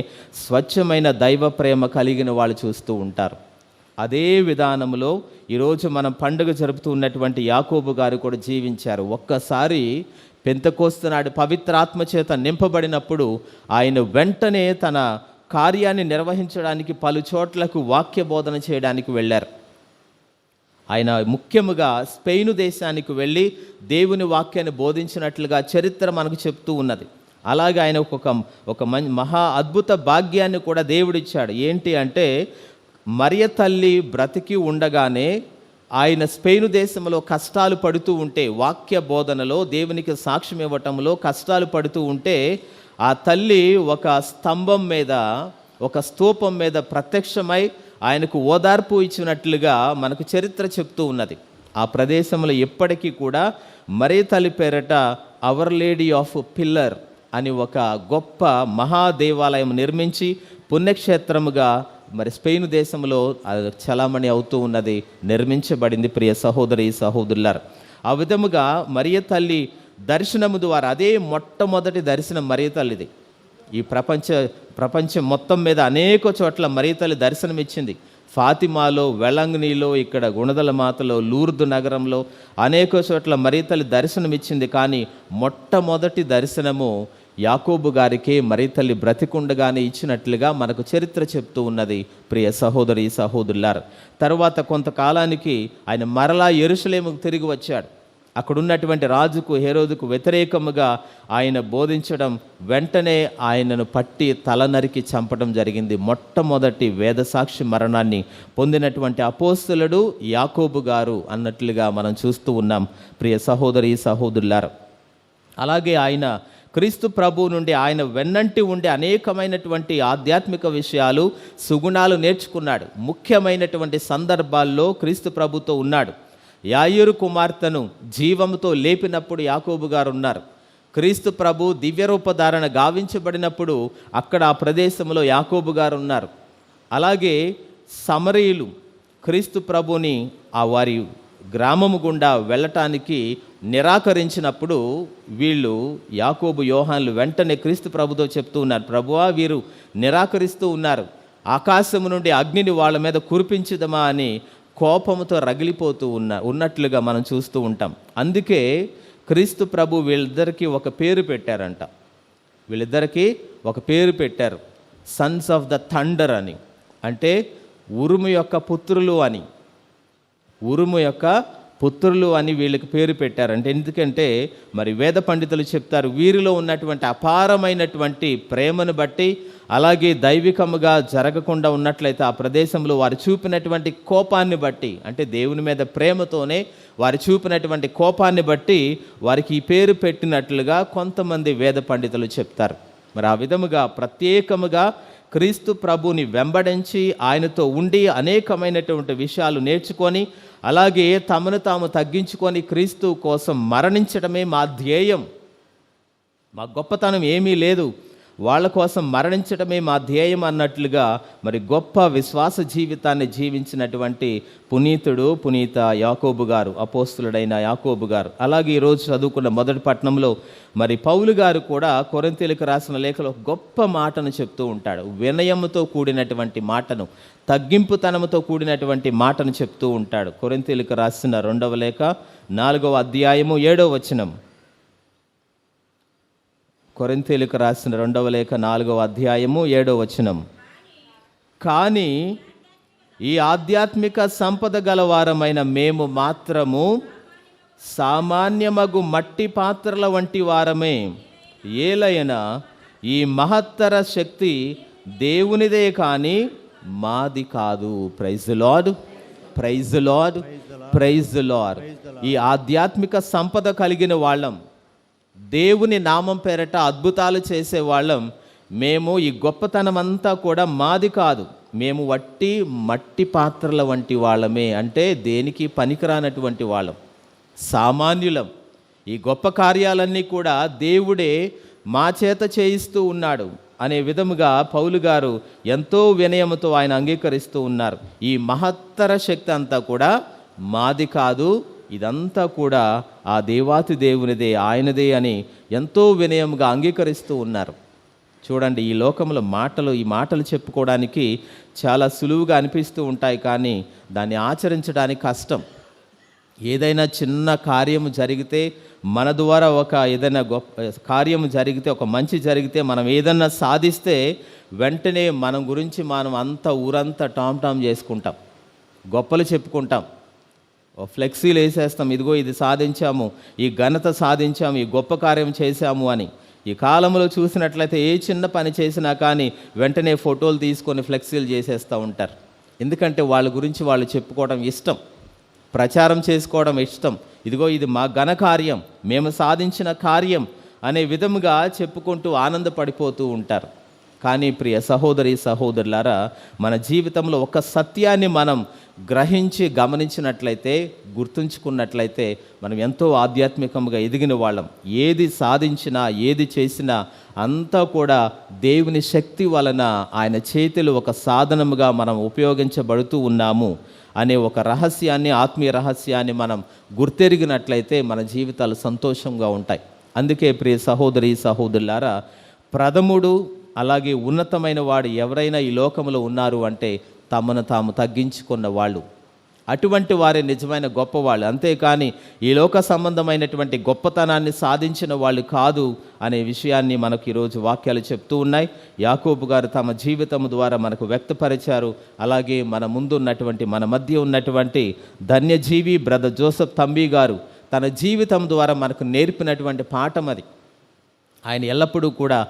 స్వచ్ఛమైన దైవ ప్రేమ కలిగిన వాళ్ళు చూస్తూ ఉంటారు. అదే విధానంలో ఈరోజు మనం పండుగ జరుపుతూ ఉన్నటువంటి యాకోబు గారు కూడా జీవించారు. ఒక్కసారి పెంతెకోస్తు నాడు పవిత్రాత్మ చేత నింపబడినప్పుడు ఆయన వెంటనే తన కార్యాన్ని నిర్వహించడానికి పలు చోట్లకు వాక్య బోధన చేయడానికి వెళ్ళారు. ఆయన ముఖ్యముగా స్పెయిన్ దేశానికి వెళ్ళి దేవుని వాక్యాన్ని బోధించినట్లుగా చరిత్ర మనకు చెప్తూ ఉన్నది. అలాగే ఆయన ఒక మహా అద్భుత భాగ్యాన్ని కూడా దేవుడిచ్చాడు. ఏంటి అంటే మరియ తల్లి బ్రతికి ఉండగానే ఆయన స్పెయిన్ దేశంలో కష్టాలు పడుతూ ఉంటే, వాక్య బోధనలో దేవునికి సాక్ష్యం ఇవ్వటంలో కష్టాలు పడుతూ ఉంటే, ఆ తల్లి ఒక స్తంభం మీద, ఒక స్తూపం మీద ప్రత్యక్షమై ఆయనకు ఓదార్పు ఇచ్చినట్లుగా మనకు చరిత్ర చెప్తూ ఉన్నది. ఆ ప్రదేశంలో ఎప్పటికీ కూడా మరియ తల్లి పేరట అవర్ లేడీ ఆఫ్ పిల్లర్ అని ఒక గొప్ప మహాదేవాలయం నిర్మించి పుణ్యక్షేత్రముగా మరి స్పెయిన్ దేశంలో చలామణి అవుతూ ఉన్నది, నిర్మించబడింది. ప్రియ సహోదరి సహోదరులారా, ఆ విధముగా మరియ తల్లి దర్శనము ద్వారా, అదే మొట్టమొదటి దర్శనం మరియ తల్లిది. ఈ ప్రపంచం మొత్తం మీద అనేక చోట్ల మరియ తల్లి దర్శనం ఇచ్చింది. ఫాతిమాలో, వెలంగినీలో, ఇక్కడ గుణదల మాతలో, లూర్దు నగరంలో అనేక చోట్ల మరియ తల్లి దర్శనం ఇచ్చింది. కానీ మొట్టమొదటి దర్శనము యాకోబు గారికి మరియ తల్లి బ్రతికుండగానే ఇచ్చినట్లుగా మనకు చరిత్ర చెప్తూ ఉన్నది. ప్రియ సహోదరి సహోదరులారా, తర్వాత కొంతకాలానికి ఆయన మరలా యెరూషలేముకు తిరిగి వచ్చాడు. అక్కడున్నటువంటి రాజుకు, హేరోదుకు వ్యతిరేకముగా ఆయన బోధించడం, వెంటనే ఆయనను పట్టి తల నరికి చంపడం జరిగింది. మొట్టమొదటి వేదసాక్షి మరణాన్ని పొందినటువంటి అపోస్తలుడు యాకోబు గారు అన్నట్లుగా మనం చూస్తూ ఉన్నాం. ప్రియ సహోదరి సహోదరులారా, అలాగే ఆయన క్రీస్తు ప్రభువు నుండి ఆయన వెన్నంటి ఉండి అనేకమైనటువంటి ఆధ్యాత్మిక విషయాలు, సుగుణాలు నేర్చుకున్నాడు. ముఖ్యమైనటువంటి సందర్భాల్లో క్రీస్తు ప్రభుతో ఉన్నాడు. యాయిరు కుమార్తెను జీవంతో లేపినప్పుడు యాకోబు గారు ఉన్నారు. క్రీస్తు ప్రభు దివ్యరూపధారణ గావించబడినప్పుడు అక్కడ ఆ ప్రదేశంలో యాకోబు గారు ఉన్నారు. అలాగే సమరీయులు క్రీస్తు ప్రభుని ఆ వారి గ్రామము గుండా వెళ్ళటానికి నిరాకరించినప్పుడు వీళ్ళు, యాకోబు, యోహాన్లు వెంటనే క్రీస్తు ప్రభుతో చెప్తూ ఉన్నారు, ప్రభువా వీరు నిరాకరిస్తూ ఉన్నారు, ఆకాశము నుండి అగ్నిని వాళ్ళ మీద కురిపించుదమా అని కోపంతో రగిలిపోతూ ఉన్నట్లుగా మనం చూస్తూ ఉంటాం. అందుకే క్రీస్తు ప్రభు వీళ్ళిద్దరికీ ఒక పేరు పెట్టారంట. వీళ్ళిద్దరికీ ఒక పేరు పెట్టారు, సన్స్ ఆఫ్ ద థండర్ అని. అంటే ఉరుము యొక్క పుత్రులు అని, ఉరుము యొక్క పుత్రులు అని వీళ్ళకి పేరు పెట్టారంటే, ఎందుకంటే మరి వేద పండితులు చెప్తారు, వీరిలో ఉన్నటువంటి అపారమైనటువంటి ప్రేమను బట్టి, అలాగే దైవికముగా జరగకుండా ఉన్నట్లయితే ఆ ప్రదేశంలో వారు చూపినటువంటి కోపాన్ని బట్టి, అంటే దేవుని మీద ప్రేమతోనే వారు చూపినటువంటి కోపాన్ని బట్టి వారికి ఈ పేరు పెట్టినట్లుగా కొంతమంది వేద పండితులు చెప్తారు. మరి ఆ విధముగా ప్రత్యేకముగా క్రీస్తు ప్రభుని వెంబడించి ఆయనతో ఉండి అనేకమైనటువంటి విషయాలు నేర్చుకొని, అలాగే తమను తాము తగ్గించుకొని క్రీస్తు కోసం మరణించడమే మా ధ్యేయం. మా గొప్పతనం ఏమీ లేదు, వాళ్ళ కోసం మరణించడమే మా ధ్యేయం అన్నట్లుగా మరి గొప్ప విశ్వాస జీవితాన్ని జీవించినటువంటి పునీత యాకోబు గారు, అపోస్తులుడైన యాకోబు గారు. అలాగే ఈరోజు చదువుకున్న మొదటి పట్టణంలో మరి పౌలు గారు కూడా కొరింథీయులకు రాసిన లేఖలో గొప్ప మాటను చెప్తూ ఉంటాడు. వినయముతో కూడినటువంటి మాటను, తగ్గింపుతనముతో కూడినటువంటి మాటను చెప్తూ ఉంటాడు. కొరింథీయులకు రాసిన 2వ లేఖ 4వ అధ్యాయము 7వ వచనం. కొరింథీయులకు రాసిన 2వ లేఖ 4వ అధ్యాయము 7వ వచనం. కానీ ఈ ఆధ్యాత్మిక సంపద గలవారమైన మేము మాత్రము సామాన్యమగు మట్టి పాత్రల వంటి వారమే, ఏలైనా ఈ మహత్తర శక్తి దేవునిదే కానీ మాది కాదు. Praise the Lord, praise the Lord, praise the Lord. ఈ ఆధ్యాత్మిక సంపద కలిగిన వాళ్ళం, దేవుని నామం పేరట అద్భుతాలు చేసేవాళ్ళం మేము. ఈ గొప్పతనం అంతా కూడా మాది కాదు, మేము వట్టి మట్టి పాత్రల వంటి వాళ్ళమే, అంటే దేనికి పనికిరానటువంటి వాళ్ళం, సామాన్యులం. ఈ గొప్ప కార్యాలన్నీ కూడా దేవుడే మా చేత చేయిస్తూ ఉన్నాడు అనే విధముగా పౌలు గారు ఎంతో వినయముతో ఆయన అంగీకరిస్తూ ఉన్నారు. ఈ మహత్తర శక్తి అంతా కూడా మాది కాదు, ఇదంతా కూడా ఆ దేవాతి దేవునిదే, ఆయనదే అని ఎంతో వినయంగా అంగీకరిస్తూ ఉన్నారు. చూడండి, ఈ లోకంలో ఈ మాటలు చెప్పుకోవడానికి చాలా సులువుగా అనిపిస్తూ ఉంటాయి, కానీ దాన్ని ఆచరించడానికి కష్టం. ఏదైనా చిన్న కార్యము జరిగితే, మన ద్వారా ఏదైనా గొప్ప కార్యము జరిగితే, ఒక మంచి జరిగితే, మనం ఏదన్నా సాధిస్తే వెంటనే మనం గురించి మనం అంతా ఊరంతా టామ్ చేసుకుంటాం, గొప్పలు చెప్పుకుంటాం, ఫ్లెక్సీలు వేసేస్తాం, ఇదిగో ఇది సాధించాము, ఈ ఘనత సాధించాము, ఈ గొప్ప కార్యం చేశాము అని. ఈ కాలంలో చూసినట్లయితే ఏ చిన్న పని చేసినా కానీ వెంటనే ఫోటోలు తీసుకొని ఫ్లెక్సీలు చేసేస్తూ ఉంటారు. ఎందుకంటే వాళ్ళ గురించి వాళ్ళు చెప్పుకోవడం ఇష్టం, ప్రచారం చేసుకోవడం ఇష్టం. ఇదిగో ఇది మా ఘనకార్యం, మేము సాధించిన కార్యం అనే విధముగా చెప్పుకుంటూ ఆనందపడిపోతూ ఉంటారు. కానీ ప్రియ సహోదరి సహోదరులారా, మన జీవితంలో ఒక సత్యాన్ని మనం గ్రహించి గమనించినట్లయితే, గుర్తుంచుకున్నట్లయితే మనం ఎంతో ఆధ్యాత్మికంగా ఎదిగిన వాళ్ళం. ఏది సాధించినా ఏది చేసినా అంతా కూడా దేవుని శక్తి వలన ఆయన చేతులు ఒక సాధనముగా మనం ఉపయోగించబడుతూ ఉన్నాము అనే ఒక రహస్యాన్ని, ఆత్మీయ రహస్యాన్ని మనం గుర్తెరిగినట్లయితే మన జీవితాలు సంతోషంగా ఉంటాయి. అందుకే ప్రియ సహోదరి సహోదరులారా, ప్రథముడు అలాగే ఉన్నతమైన వాడు ఎవరైనా ఈ లోకంలో ఉన్నారు అంటే తమను తాము తగ్గించుకున్న వాళ్ళు. అటువంటి వారే నిజమైన గొప్పవాళ్ళు. అంతేకాని ఈ లోక సంబంధమైనటువంటి గొప్పతనాన్ని సాధించిన వాళ్ళు కాదు అనే విషయాన్ని మనకు ఈరోజు వాక్యాలు చెప్తూ ఉన్నాయి. యాకోబు గారు తమ జీవితం ద్వారా మనకు వ్యక్తపరిచారు. అలాగే మన ముందు ఉన్నటువంటి, మన మధ్య ఉన్నటువంటి ధన్యజీవి బ్రదర్ జోసెఫ్ తంబి గారు తన జీవితం ద్వారా మనకు నేర్పినటువంటి పాఠం అది. ఆయన ఎల్లప్పుడూ కూడా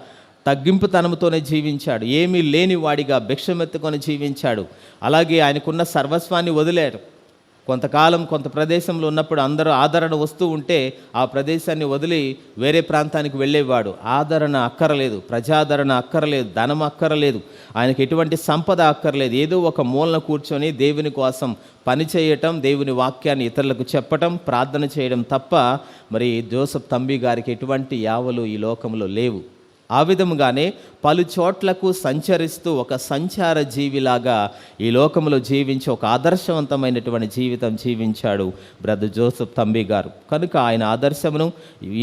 తగ్గింపుతనంతోనే జీవించాడు. ఏమీ లేని వాడిగా భిక్షమెత్తుకొని జీవించాడు. అలాగే ఆయనకున్న సర్వస్వాన్ని వదిలాడు. కొంతకాలం కొంత ప్రదేశంలో ఉన్నప్పుడు అందరూ ఆదరణ వస్తూ ఉంటే ఆ ప్రదేశాన్ని వదిలి వేరే ప్రాంతానికి వెళ్ళేవాడు. ఆదరణ అక్కరలేదు, ప్రజాదరణ అక్కరలేదు, ధనం అక్కరలేదు, ఆయనకు ఎటువంటి సంపద అక్కర్లేదు. ఏదో ఒక మూలన కూర్చొని దేవుని కోసం పని చేయటం, దేవుని వాక్యాన్ని ఇతరులకు చెప్పటం, ప్రార్థన చేయడం తప్ప మరి జోసెఫ్ తంబి గారికి ఎటువంటి యావలు ఈ లోకంలో లేవు. ఆ విధముగానే పలు చోట్లకు సంచరిస్తూ ఒక సంచార జీవిలాగా ఈ లోకంలో జీవించి ఒక ఆదర్శవంతమైనటువంటి జీవితం జీవించాడు బ్రదర్ జోసెఫ్ తంబి గారు. కనుక ఆయన ఆదర్శమును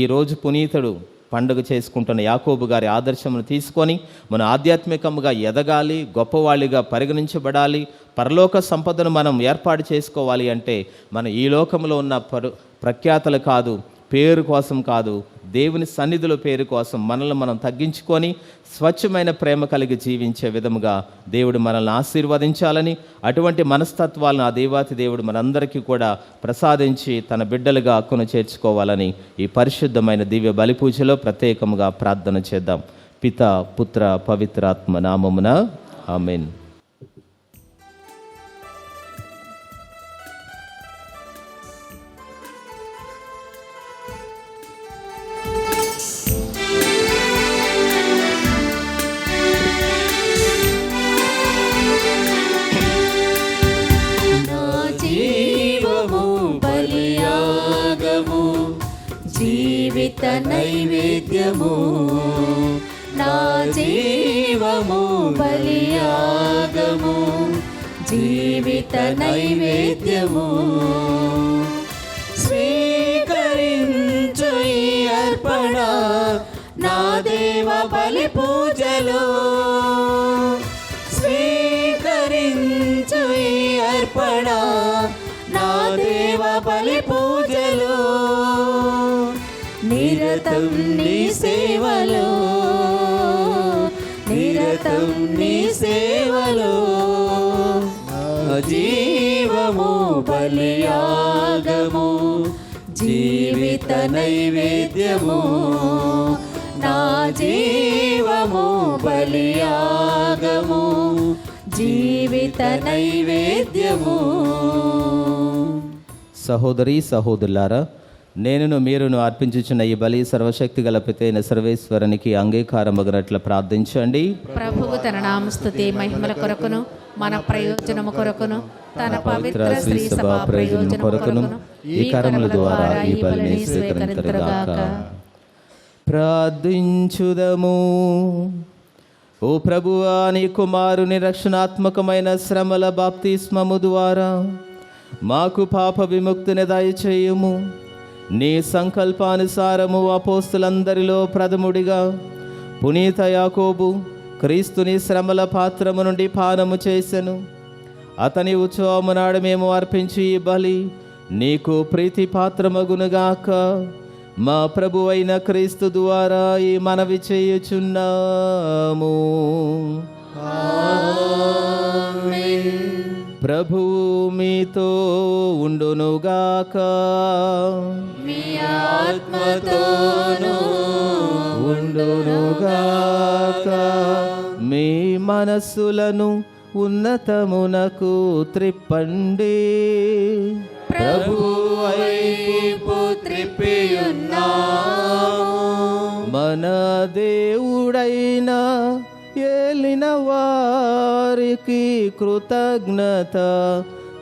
ఈరోజు పునీతుడు పండుగ చేసుకుంటున్న యాకోబు గారి ఆదర్శమును తీసుకొని మనం ఆధ్యాత్మికంగా ఎదగాలి, గొప్పవాళ్ళిగా పరిగణించబడాలి, పరలోక సంపదను మనం ఏర్పాటు చేసుకోవాలి అంటే మనం ఈ లోకంలో ఉన్న ప్రఖ్యాతలు కాదు, పేరు కోసం కాదు, దేవుని సన్నిధిలో పేరు కోసం మనల్ని మనం తగ్గించుకొని స్వచ్ఛమైన ప్రేమ కలిగి జీవించే విధముగా దేవుడు మనల్ని ఆశీర్వదించాలని, అటువంటి మనస్తత్వాలను ఆ దేవాతి దేవుడు మనందరికీ కూడా ప్రసాదించి తన బిడ్డలుగా హక్కును చేర్చుకోవాలని ఈ పరిశుద్ధమైన దివ్య బలిపూజలో ప్రత్యేకముగా ప్రార్థన చేద్దాం. పిత పుత్ర పవిత్రాత్మ నామమున ఆమేన్. జీవిత నైవేద్యము, నా జీవము బలియాగము, జీవిత నైవేద్యము. స్వీకరించు ఈ అర్పణ నా దేవ బలి పూజలో, స్వీకరించు ఈ అర్పణ నా దేవ బలి పూజలో. నిరతం నీ సేవలో, నిరతం నీ సేవలో, జీవము బలియాగము, జీవిత నైవేద్యము, నా జీవము బలియాగము, జీవిత నైవేద్యము. సహోదరి సహోదరులారా, నేనును మీరును అర్పించుచున్న ఈ బలి సర్వశక్తి గల పితైన సర్వేశ్వరునికి అంగీకారమగినట్లు ప్రార్థించండి. ప్రభువు తన నామస్తుతి మహిమల కొరకును మన ప్రయోజనము కొరకును తన పవిత్ర శ్రీ సభ ప్రయోజనము కొరకును ఈ కర్మల ద్వారా ఈ బలిని స్వీకరించుగాక. ప్రార్థించుదము. ఓ ప్రభువా, నీ కుమారుని రక్షణాత్మకమైన శ్రమల బాప్తిస్మము ద్వారా మాకు పాప విముక్తిని దయచేయుము. నీ సంకల్పానుసారము అపోస్తులందరిలో ప్రథముడిగా పునీత యాకోబు క్రీస్తుని శ్రమల పాత్రము నుండి పానము చేసెను. అతని ఉత్సవము నాడు మేము అర్పించి ఈ బలి నీకు ప్రీతి పాత్రమగునుగాక. మా ప్రభువైన క్రీస్తు ద్వారా ఈ మనవి చేయుచున్నాము. ప్రభువు మీతో ఉండునుగాక. మీ ఆత్మతోనూ ఉండునుగాక. ఉండునుగాక. మీ మనస్సులను ఉన్నతమునకు త్రిప్పండి. ప్రభు వైపు త్రిప్పియున్నాము. మన దేవుడైన ఏలిన వారికి కృతజ్ఞత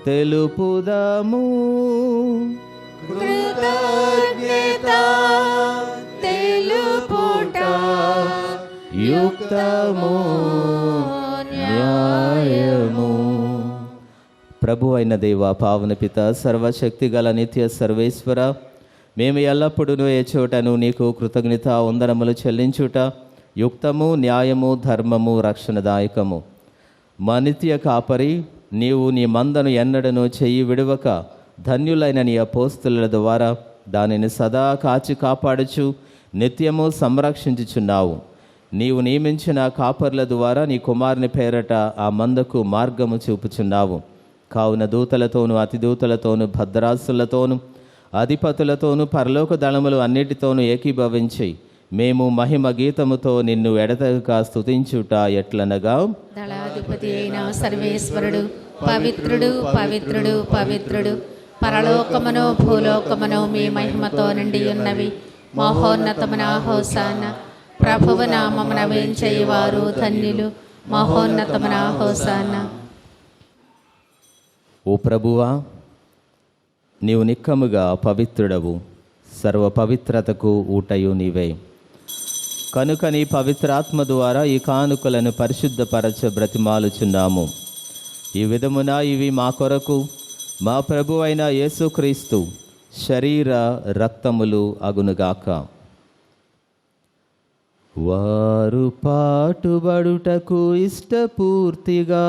తెలుపుదాము. కృతజ్ఞత తెలుపుట యుక్తము న్యాయము. ప్రభు అయిన దేవ, పావన పిత, సర్వశక్తి గల నిత్య సర్వేశ్వర, మేము ఎల్లప్పుడూ ఏ చోటను నీకు కృతజ్ఞత వందనములు చెల్లించుట యుక్తము, న్యాయము, ధర్మము, రక్షణదాయకము. మా నిత్య కాపరి నీవు నీ మందను ఎన్నడను చెయ్యి విడవక ధన్యులైన నీ అపోస్తలుల ద్వారా దానిని సదా కాచి కాపాడుచు నిత్యము సంరక్షించుచున్నావు. నీవు నియమించిన కాపర్ల ద్వారా నీ కుమారుని పేరట ఆ మందకు మార్గము చూపుచున్నావు. కావున దూతలతోనూ అతిదూతలతోనూ భద్రాసులతోనూ అధిపతులతోనూ పరలోక దళములు అన్నిటితోనూ ఏకీభవించి మేము మహిమ గీతముతో నిన్ను ఎడతెగక స్తుతించుట ఎట్లనగా, దళాధిపతి అయిన సర్వేశ్వరుడు పవిత్రుడు పవిత్రుడు పవిత్రుడు, పరలోకమును భూలోకమును మీ మహిమతో నిండి ఉన్నవి. మహోన్నతమున హోసానా. ప్రభువు నామమున వేంచేయువారు ధన్యులు. మహోన్నతమున హోసానా. ఓ ప్రభువా, నీవు నిక్కముగా పవిత్రుడవు, సర్వ పవిత్రతకు ఊటయు నీవే. కనుక నీ పవిత్రాత్మ ద్వారా ఈ కానుకలను పరిశుద్ధపరచ బ్రతిమాలుచున్నాము. ఈ విధమున ఇవి మా కొరకు మా ప్రభు అయిన యేసుక్రీస్తు శరీర రక్తములు అగునుగాక. వారు పాటుబడుటకు ఇష్టపూర్తిగా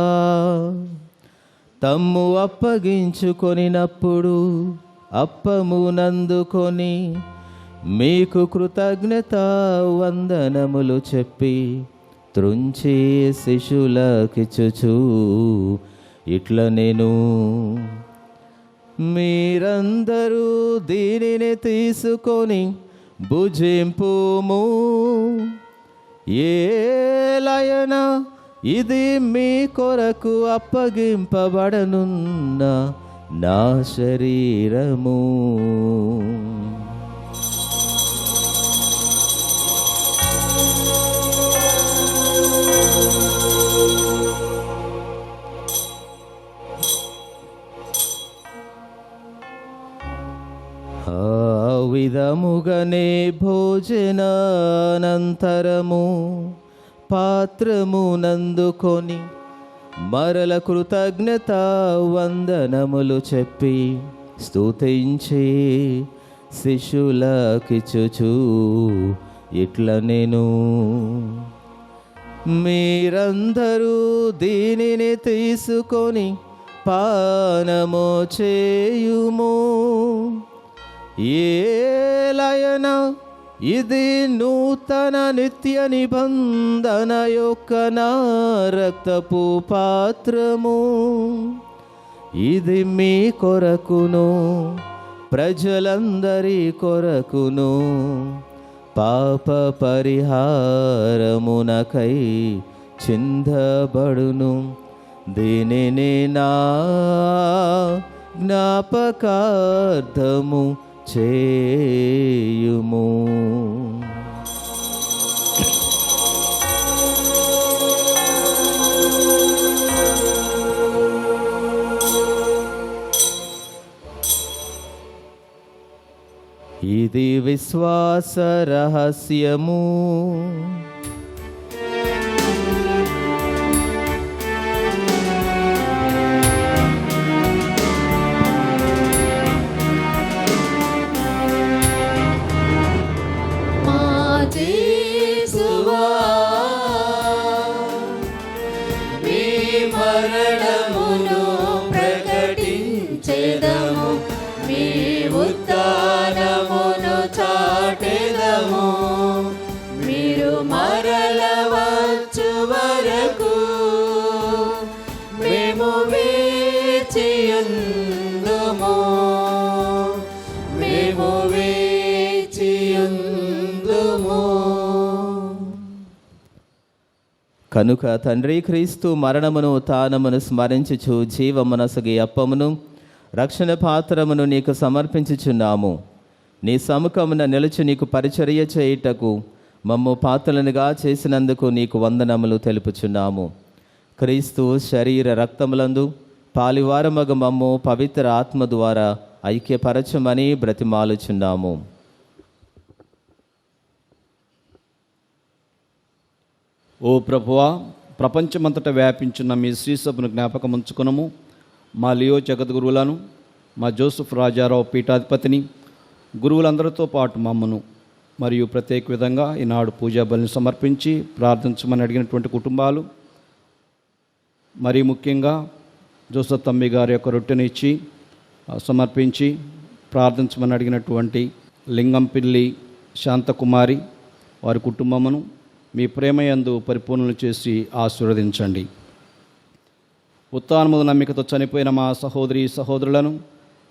తమ్ము అప్పగించుకొనినప్పుడు అప్పమునందుకొని మీకు కృతజ్ఞత వందనములు చెప్పి త్రుంచి శిష్యులకిచ్చుచు ఇట్ల నేను, మీరందరూ దీనిని తీసుకొని భుజింపుము. ఏలయన ఇది మీ కొరకు అప్పగింపబడనున్న నా శరీరము. ఆ విధముగనే భోజనానంతరము పాత్రమునందుకొని మరల కృతజ్ఞత వందనములు చెప్పి స్తుతించి శిష్యులకిచ్చుచు ఇట్ల నేను, మీరందరూ దీనిని తీసుకొని పానము చేయుము. ఏలయన ఇది నూతన నిత్య నిబంధన యొక్క నా రక్తపు పాత్రము. ఇది మీ కొరకును ప్రజలందరి కొరకును పాప పరిహారమునకై చిందబడును. దీనిని నా జ్ఞాపకార్థము చేయుము. ఇది విశ్వాస రహస్యము. మరణమును ప్రకటించెదము, మీ ఉత్థానమును చాటెదము. మీరు మరల వచ్చు వరకు మేము వేచియుందుము, మేము వేచియుందుము. కనుక తండ్రి క్రీస్తు మరణమును తానమును స్మరించుచు జీవమనసగి అప్పమును రక్షణ పాత్రమును నీకు సమర్పించుచున్నాము. నీ సముఖమున నిలిచి నీకు పరిచర్య చేయుటకు మమ్ము పాత్రలనుగా చేసినందుకు నీకు వందనములు తెలుపుచున్నాము. క్రీస్తు శరీర రక్తములందు పాలివారమగ మమ్ము పవిత్ర ఆత్మ ద్వారా ఐక్యపరచమని బ్రతిమాలుచున్నాము. ఓ ప్రభువా, ప్రపంచమంతటా వ్యాపించిన మీ శ్రీసభను జ్ఞాపకం ఉంచుకునము. మా లియో జగద్గురువులను, మా జోసెఫ్ రాజారావు పీఠాధిపతిని, గురువులందరితో పాటు మమ్మను మరియు ప్రత్యేక విధంగా ఈనాడు పూజా బలిని సమర్పించి ప్రార్థించమని అడిగినటువంటి కుటుంబాలు, మరీ ముఖ్యంగా జోసెఫ్ తమ్మి గారి యొక్క రొట్టెని ఇచ్చి సమర్పించి ప్రార్థించమని అడిగినటువంటి లింగంపిల్లి శాంతకుమారి వారి కుటుంబమును మీ ప్రేమయందు పరిపూర్ణలు చేసి ఆశీర్వదించండి. ఉత్థానము నమ్మికతో చనిపోయిన మా సహోదరి సహోదరులను,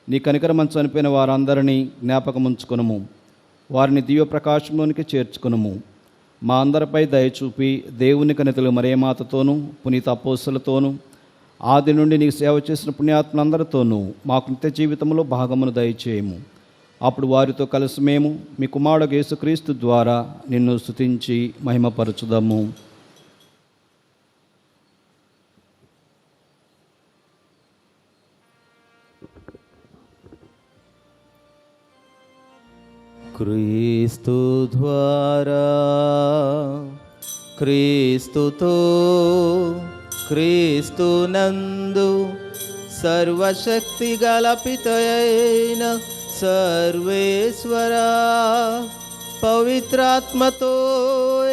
నీ కనికరమని చనిపోయిన వారందరినీ జ్ఞాపకం ఉంచుకొనుము. వారిని దివ్య ప్రకాశంలోనికి చేర్చుకొనుము. మా అందరిపై దయచూపి దేవుని కనితలు మరియమాతతోనూ పునీత అపోస్తలుతోనూ ఆది నుండి నీకు సేవ చేసిన పుణ్యాత్మలందరితోనూ మాకు నిత్య జీవితంలో భాగమును దయచేయము. అప్పుడు వారితో కలిసి మేము మీ కుమారుడు యేసుక్రీస్తు ద్వారా నిన్ను స్తుతించి మహిమపరచుదాము. క్రీస్తు ద్వారా, క్రీస్తుతో, క్రీస్తునందు సర్వశక్తి గల పితయైన సర్వేశ్వరా, పవిత్రాత్మతో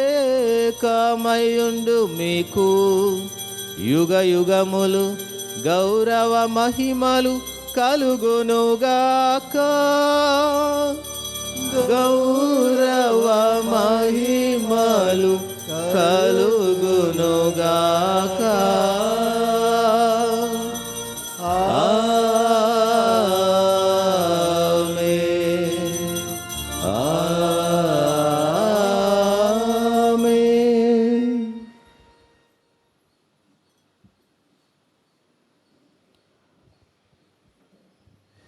ఏకమయుండు మీకు యుగ యుగములు గౌరవ మహిమలు కలుగునుగాక. గౌరవ మహిమలు కలుగునుగాక.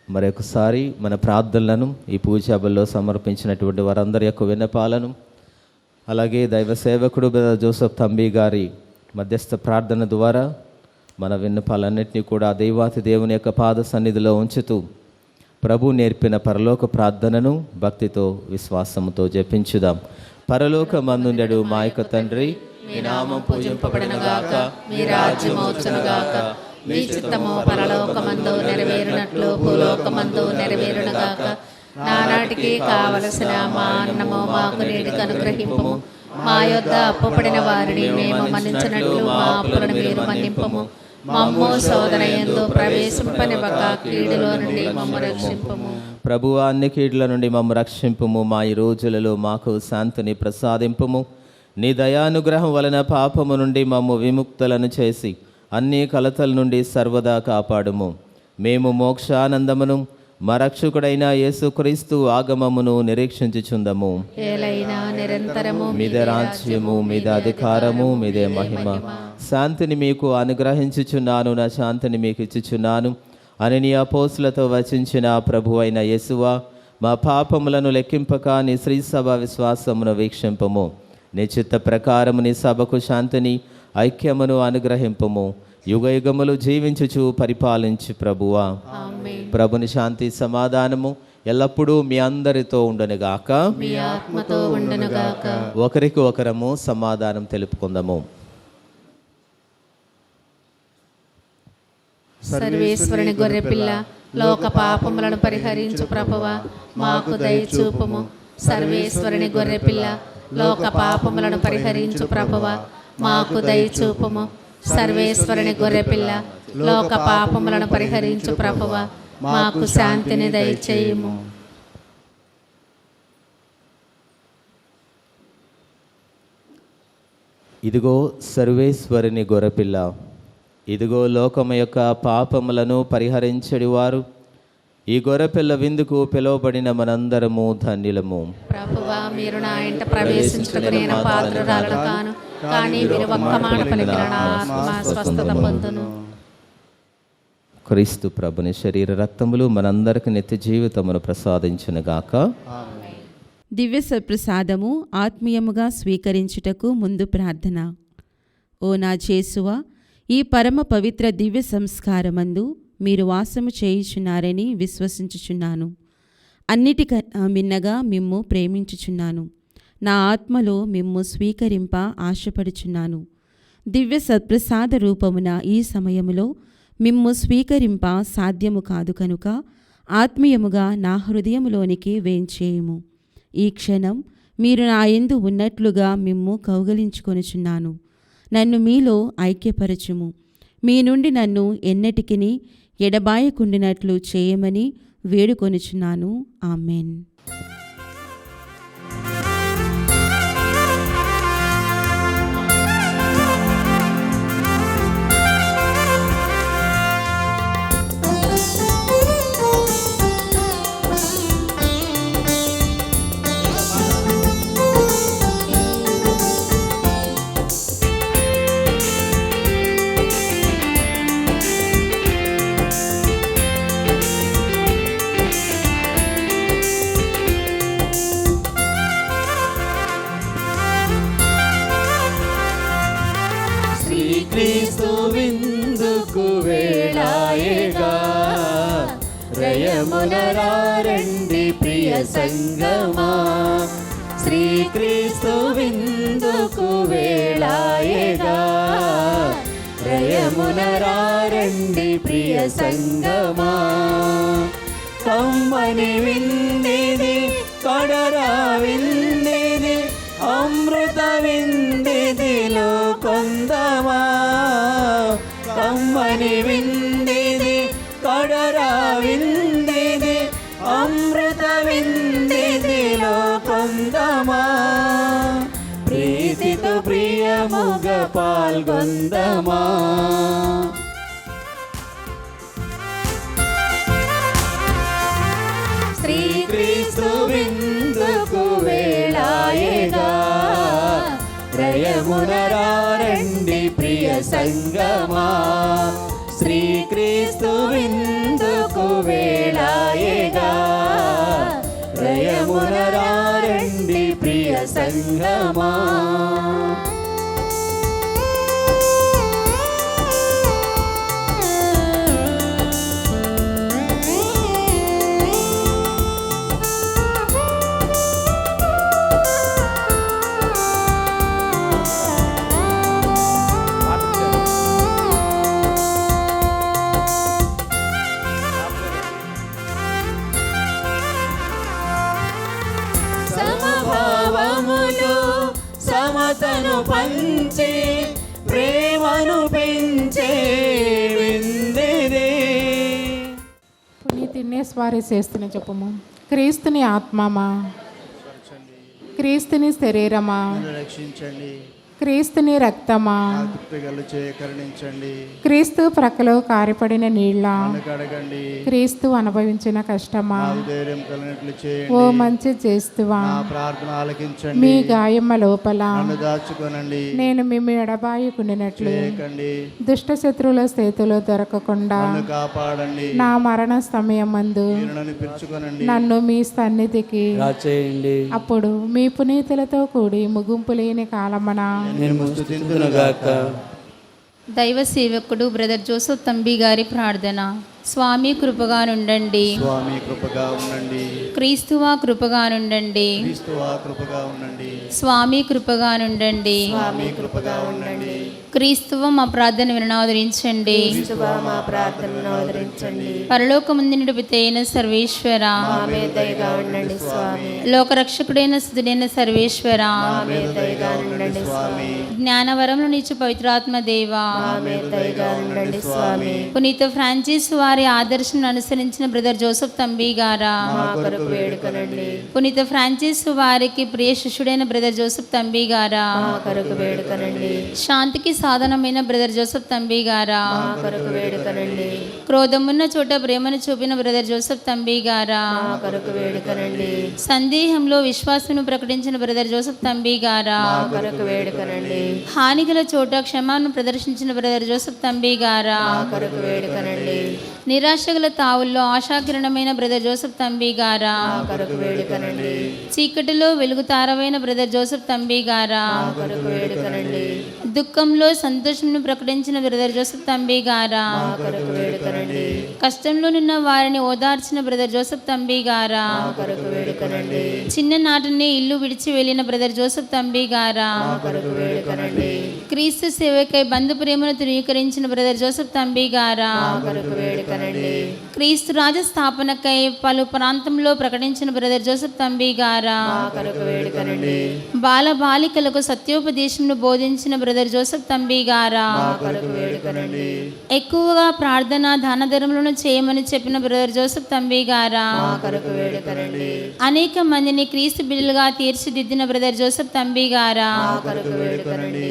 మరొకసారి మన ప్రార్థనలను ఈ పూజాబల్లో సమర్పించినటువంటి వారందరి యొక్క విన్నపాలను, అలాగే దైవ సేవకుడు జోసెఫ్ తంబి గారి మధ్యస్థ ప్రార్థన ద్వారా మన విన్నపాలన్నింటినీ కూడా దైవాతి దేవుని యొక్క పాద సన్నిధిలో ఉంచుతూ ప్రభు నేర్పిన పరలోక ప్రార్థనను భక్తితో విశ్వాసముతో జపించుదాం. పరలోకమందుండెడు మా యొక్క తండ్రి, మీ నామం పూజింపబడునుగాక, మీ రాజ్యం వచ్చునుగాక, మీ చిత్తము పరలోకమందు నెరవేరునట్లు భూలోకమందు నెరవేరునుగాక. నానాటికి కావలసిన మా అన్నము మాకు నేటికి అనుగ్రహింపము. మా యొద్ద అప్పుపడిన వారిని మేము మన్నించినట్లు మా అప్పులను మీరు మన్నింపము. మమ్ము శోధన యందు ప్రవేశింపనివ్వక కీడులో నుండి మమ్ము రక్షింపము. ప్రభువా, అన్ని కీడుల నుండి మమ్ము రక్షింపుము. మా ఈ రోజులలో మాకు శాంతిని ప్రసాదింపుము. నీ దయానుగ్రహం వలన పాపము నుండి మమ్ము విముక్తులను చేసి అన్ని కలతల నుండి సర్వదా కాపాడుము. మేము మోక్షానందమును మా రక్షకుడైన యేసుక్రీస్తు ఆగమమును నిరీక్షించుచుందము. ఏలైనా నిరంతరము మీదే రాజ్యము, మీదే అధికారము, మీదే మహిమ. శాంతిని మీకు అనుగ్రహించుచున్నాను, నా శాంతిని మీకు ఇచ్చుచున్నాను అని నీ అపోస్తులతో వచించిన ప్రభు అయిన యేసువా, మా పాపములను లెక్కింపక నీ శ్రీ సభ విశ్వాసమును వీక్షింపము. నీ చిత్త ప్రకారము నీ సభకు శాంతిని ఐక్యమును అనుగ్రహింపము. యుగ యుగములు జీవించుచు పరిపాలించు ప్రభువా. ప్రభుని శాంతి సమాధానము ఎల్లప్పుడూ మీ అందరితో ఉండునుగాక, మీ ఆత్మతో ఉండునుగాక. ఒకరికి ఒకరము సమాధానం తెలుపుకుందాము. సర్వేశ్వరుని గొర్రెపిల్ల, లోక పాపములను పరిహరించు ప్రభువా, మాకు దయచూపుము. సర్వేశ్వరుని గొర్రెపిల్ల, లోక పాపములను పరిహరించు ప్రభువా, మాకు దయచూపుము. సర్వేశ్వరుని గొర్రెపిల్ల, లోక పాపములను పరిహరించు ప్రభువా, మాకు శాంతిని దయచేయుము. ఇదిగో సర్వేశ్వరుని గొర్రెపిల్ల, ఇదిగో లోకము యొక్క పాపములను పరిహరించడివారు. ఈ గొర్రెపిల్ల విందుకు పిలువబడిన మనందరము ధన్యులము. ప్రభువా, మీరు నా ఇంట ప్రవేశించుటకు నేను పాత్రురాలను కాను, కానీ మీరు ఒక్క మాట పలికిన నా ఆత్మ స్వస్థత పొందును. క్రీస్తు ప్రభుని శరీర రక్తములు మనందరికి నిత్య జీవితమును ప్రసాదించునుగాక. దివ్య సప్రసాదము ఆత్మీయముగా స్వీకరించుటకు ముందు ప్రార్థన. ఓ నా యేసువా, ఈ పరమ పవిత్ర దివ్య సంస్కారమందు మీరు వాసము చేయుచున్నారని విశ్వసించుచున్నాను. అన్నిటికన్నా మిన్నగా మిమ్ము ప్రేమించుచున్నాను. నా ఆత్మలో మిమ్ము స్వీకరింప ఆశపడుచున్నాను. దివ్య సత్ప్రసాద రూపమున ఈ సమయములో మిమ్ము స్వీకరింప సాధ్యము కాదు కనుక ఆత్మీయముగా నా హృదయములోనికి వేంచేయుము. ఈ క్షణం మీరు నా యందు ఉన్నట్లుగా మిమ్ము కౌగలించుకొనుచున్నాను. నన్ను మీలో ఐక్యపరచుము. మీ నుండి నన్ను ఎన్నటికిని ఎడబాయకుండినట్లు చేయమని వేడుకొనుచున్నాను. ఆమెన్. క్రీస్తు విందుకు వేళాయేగా, రయమునరారండి ప్రియ సంగమా. శ్రీక్రీస్తు విందుకు వేళాయేగా, రయమునరారండి ప్రియ సంగమా. కమ్మని విందిది కడరా విందిది, అమృత విందిదిలో కొందమా. కమ్మని విందిది కడరా విందిది, అమృత విందిదిలో కొందమా. ప్రీతితో ప్రియముగా పాల్గొందమా. శ్రీక్రీస్తు విందుకు వేళాయేగా, రయమునరారండి ప్రియ సంగమా. శ్రీక్రీస్తు విందుకు వేళాయేగా, రయమునరారండి ప్రియ సంగమా. సమభావములు సమతను పంచి ప్రేమను పెంచే విందిదే. పునీతినే స్వారీ చేస్తున్న చెప్పము. క్రీస్తుని ఆత్మమా, క్రీస్తుని శరీరమా, రక్షించండి. క్రీస్తుని రక్తమా, తప్పిగలు చేయకరుణించండి. క్రీస్తు ప్రక్కలో కారిపడిన నీళ్ళ, కడగండి. క్రీస్తు అనుభవించిన కష్టమా, ధైర్యం కలిగినట్లు ఓ చేయండి. మంచి చేస్తువా, నా ప్రార్థన ఆలకించండి. మీ గాయమ్మ లోపల నన్ను దాచుకోనండి. నేను మిమ్ము ఎడబాయుకుండినట్లు చేయకండి. దుష్ట శత్రువుల చేతిలో దొరకకుండా నన్ను కాపాడండి. నా మరణ సమయమందు మీరు నన్ను పిలుచుకోనండి. నన్ను మీ సన్నిధికి చేయండి. అప్పుడు మీ పునీతులతో కూడి ముగింపు లేని కాలమన నేను స్తుతింతునుగాక. దైవ సేవకుడు బ్రదర్ జోసెఫ్ తంబి గారి ప్రార్థన. స్వామి కృపగా నుండండి, స్వామి కృపగా ఉండండి. క్రీస్తువా కృపగా నుండండి, క్రీస్తువా కృపగా ఉండండి. స్వామి కృపగా నుండండి, స్వామి కృపగా ఉండండి. క్రీస్తువ మా ప్రార్థన వినవదరించండి. మా ప్రార్థనను ఆదరించండి. పరలోకముందు పితైన సర్వేశ్వర, ఆమె దయగా ఉండండి స్వామి. లోకరక్షకుడైన సుధుడైన సర్వేశ్వర, ఆమె దయగా ఉండండి స్వామి. జ్ఞానవరములు నీచు పవిత్రాత్మ దేవా, ఆమె దయగా ఉండండి స్వామి. పునీత ఫ్రాన్సిస్ వారి ఆదర్శం అనుసరించిన బ్రదర్ జోసెఫ్ తంబి గారా, మా కొరకు వేడుకనండి. పునీత ఫ్రాన్సిస్ వారికి ప్రియ శిష్యుడైన బ్రదర్ జోసెఫ్ తంబి గారా, మా కొరకు వేడుకనండి. శాంతికి సాధనమైన బ్రదర్ జోసెఫ్ తంబి గారా, మా కొరకు వేడుకనండి. క్రోధమున్న చోట ప్రేమను చూపిన బ్రదర్ జోసెఫ్ తంబి గారా, మా కొరకు వేడుకనండి. సందేహంలో విశ్వాసమును ప్రకటించిన బ్రదర్ జోసెఫ్ తంబి గారా, మా కొరకు వేడుకనండి. హానిగల చోట క్షమాను ప్రదర్శించిన బ్రదర్ జోసెఫ్ తంబి గారా, మా కొరకు వేడుకనండి. నిరాశగల తావుల్లో ఆశాకిరణమైన బ్రదర్ జోసెఫ్ తంబి గారా, మా కొరకు వేడుకనండి. చీకటిలో వెలుగుతారవైన బ్రదర్ జోసెఫ్ తంబి గారా, మా కొరకు వేడుకనండి. దుఃఖంలో సంతోషమును ప్రకటించిన బ్రదర్ జోసెఫ్ తంబి గారా, మా కొరకు వేడుకనండి. కష్టంలో నిన్న వారిని ఓదార్చిన బ్రదర్ జోసెఫ్ తంబి గారా, మా కొరకు వేడుకనండి. చిన్ననాటినే ఇల్లు విడిచి వెళ్ళిన బ్రదర్ జోసెఫ్ తంబి గారా, మా కొరకు వేడుకనండి. క్రీస్తు సేవకై బంధు ప్రేమను ధృవీకరించిన బ్రదర్ జోసెఫ్ తంబి గారా, మా కొరకు వేడుకనండి. క్రీస్తు రాజ స్థాపనకై పలు ప్రాంతంలో ప్రకటించిన బ్రదర్ జోసెఫ్ తంబి గారా, మా కొరకు వేడుకనండి. బాల బాలికలకు సత్యోపదేశంను బోధించిన బ్రదర్ జోసెఫ్ తంబి గారా, మా కొరకు వేడుకనండి. ఎక్కువగా ప్రార్థన దాన ధర్మలను చేయమని చెప్పిన బ్రదర్ జోసెఫ్ తంబి గారా, మా కొరకు వేడుకనండి. అనేక మందిని క్రీస్తు బిడ్డలుగా తీర్చిదిద్దిన బ్రదర్ జోసెఫ్ తంబి గారా, మా కొరకు వేడుకనండి.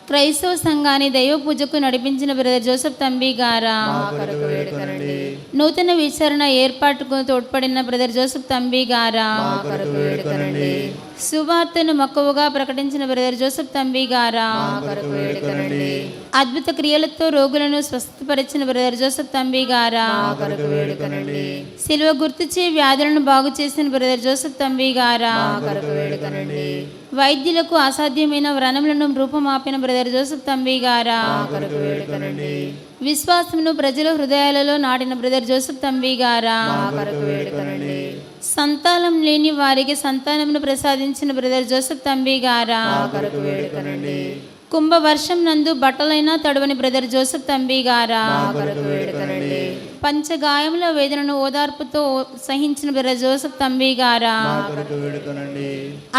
క్రైస్తవ సంఘాన్ని దైవ పూజకు నడిపించిన బ్రదర్ జోసెఫ్ తంబి గారా, మా కొరకు వేడుకనండి. నూతన విచారణ ఏర్పాటుకు తోడ్పడిన బ్రదర్ జోసెఫ్ తంబి గారా, మా కొరకు వేడుకనండి. సువార్తను మక్కువగా ప్రకటించిన బ్రదర్ జోసెఫ్ తంబి గారా, మా కొరకు వేడుకనండి. అద్భుత క్రియలతో రోగులను స్వస్థపరిచిన బ్రదర్ జోసెఫ్ తంబి గారా, మా కొరకు వేడుకనండి. సిలువ గుర్తుచే వ్యాధులను బాగు చేసిన బ్రదర్ జోసెఫ్ తంబి గారా, మా కొరకు వేడుకనండి. వైద్యులకు అసాధ్యమైన వ్రణములను రూపమాపిన బ్రదర్ జోసెఫ్ తంబి గారా, మా కొరకు వేడుకనండి. విశ్వాసమును ప్రజల హృదయాలలో నాటిన బ్రదర్ జోసెఫ్ తంబి గారా, మా కొరకు వేడుకనండి. సంతానం లేని వారికి సంతానమును ప్రసాదించిన బ్రదర్ జోసెఫ్ తంబి గారా, మా కొరకు వేడుకనండి. కుంభవర్షం నందు బట్టలైనా తడవని బ్రదర్ జోసెఫ్ తంబి గారా, మా కొరకు వేడుకనండి. పంచగాయముల వేదనను ఓదార్పుతో సహించిన బ్రదర్ జోసెఫ్ తంబి గారా, మా కొరకు వేడుకనండి.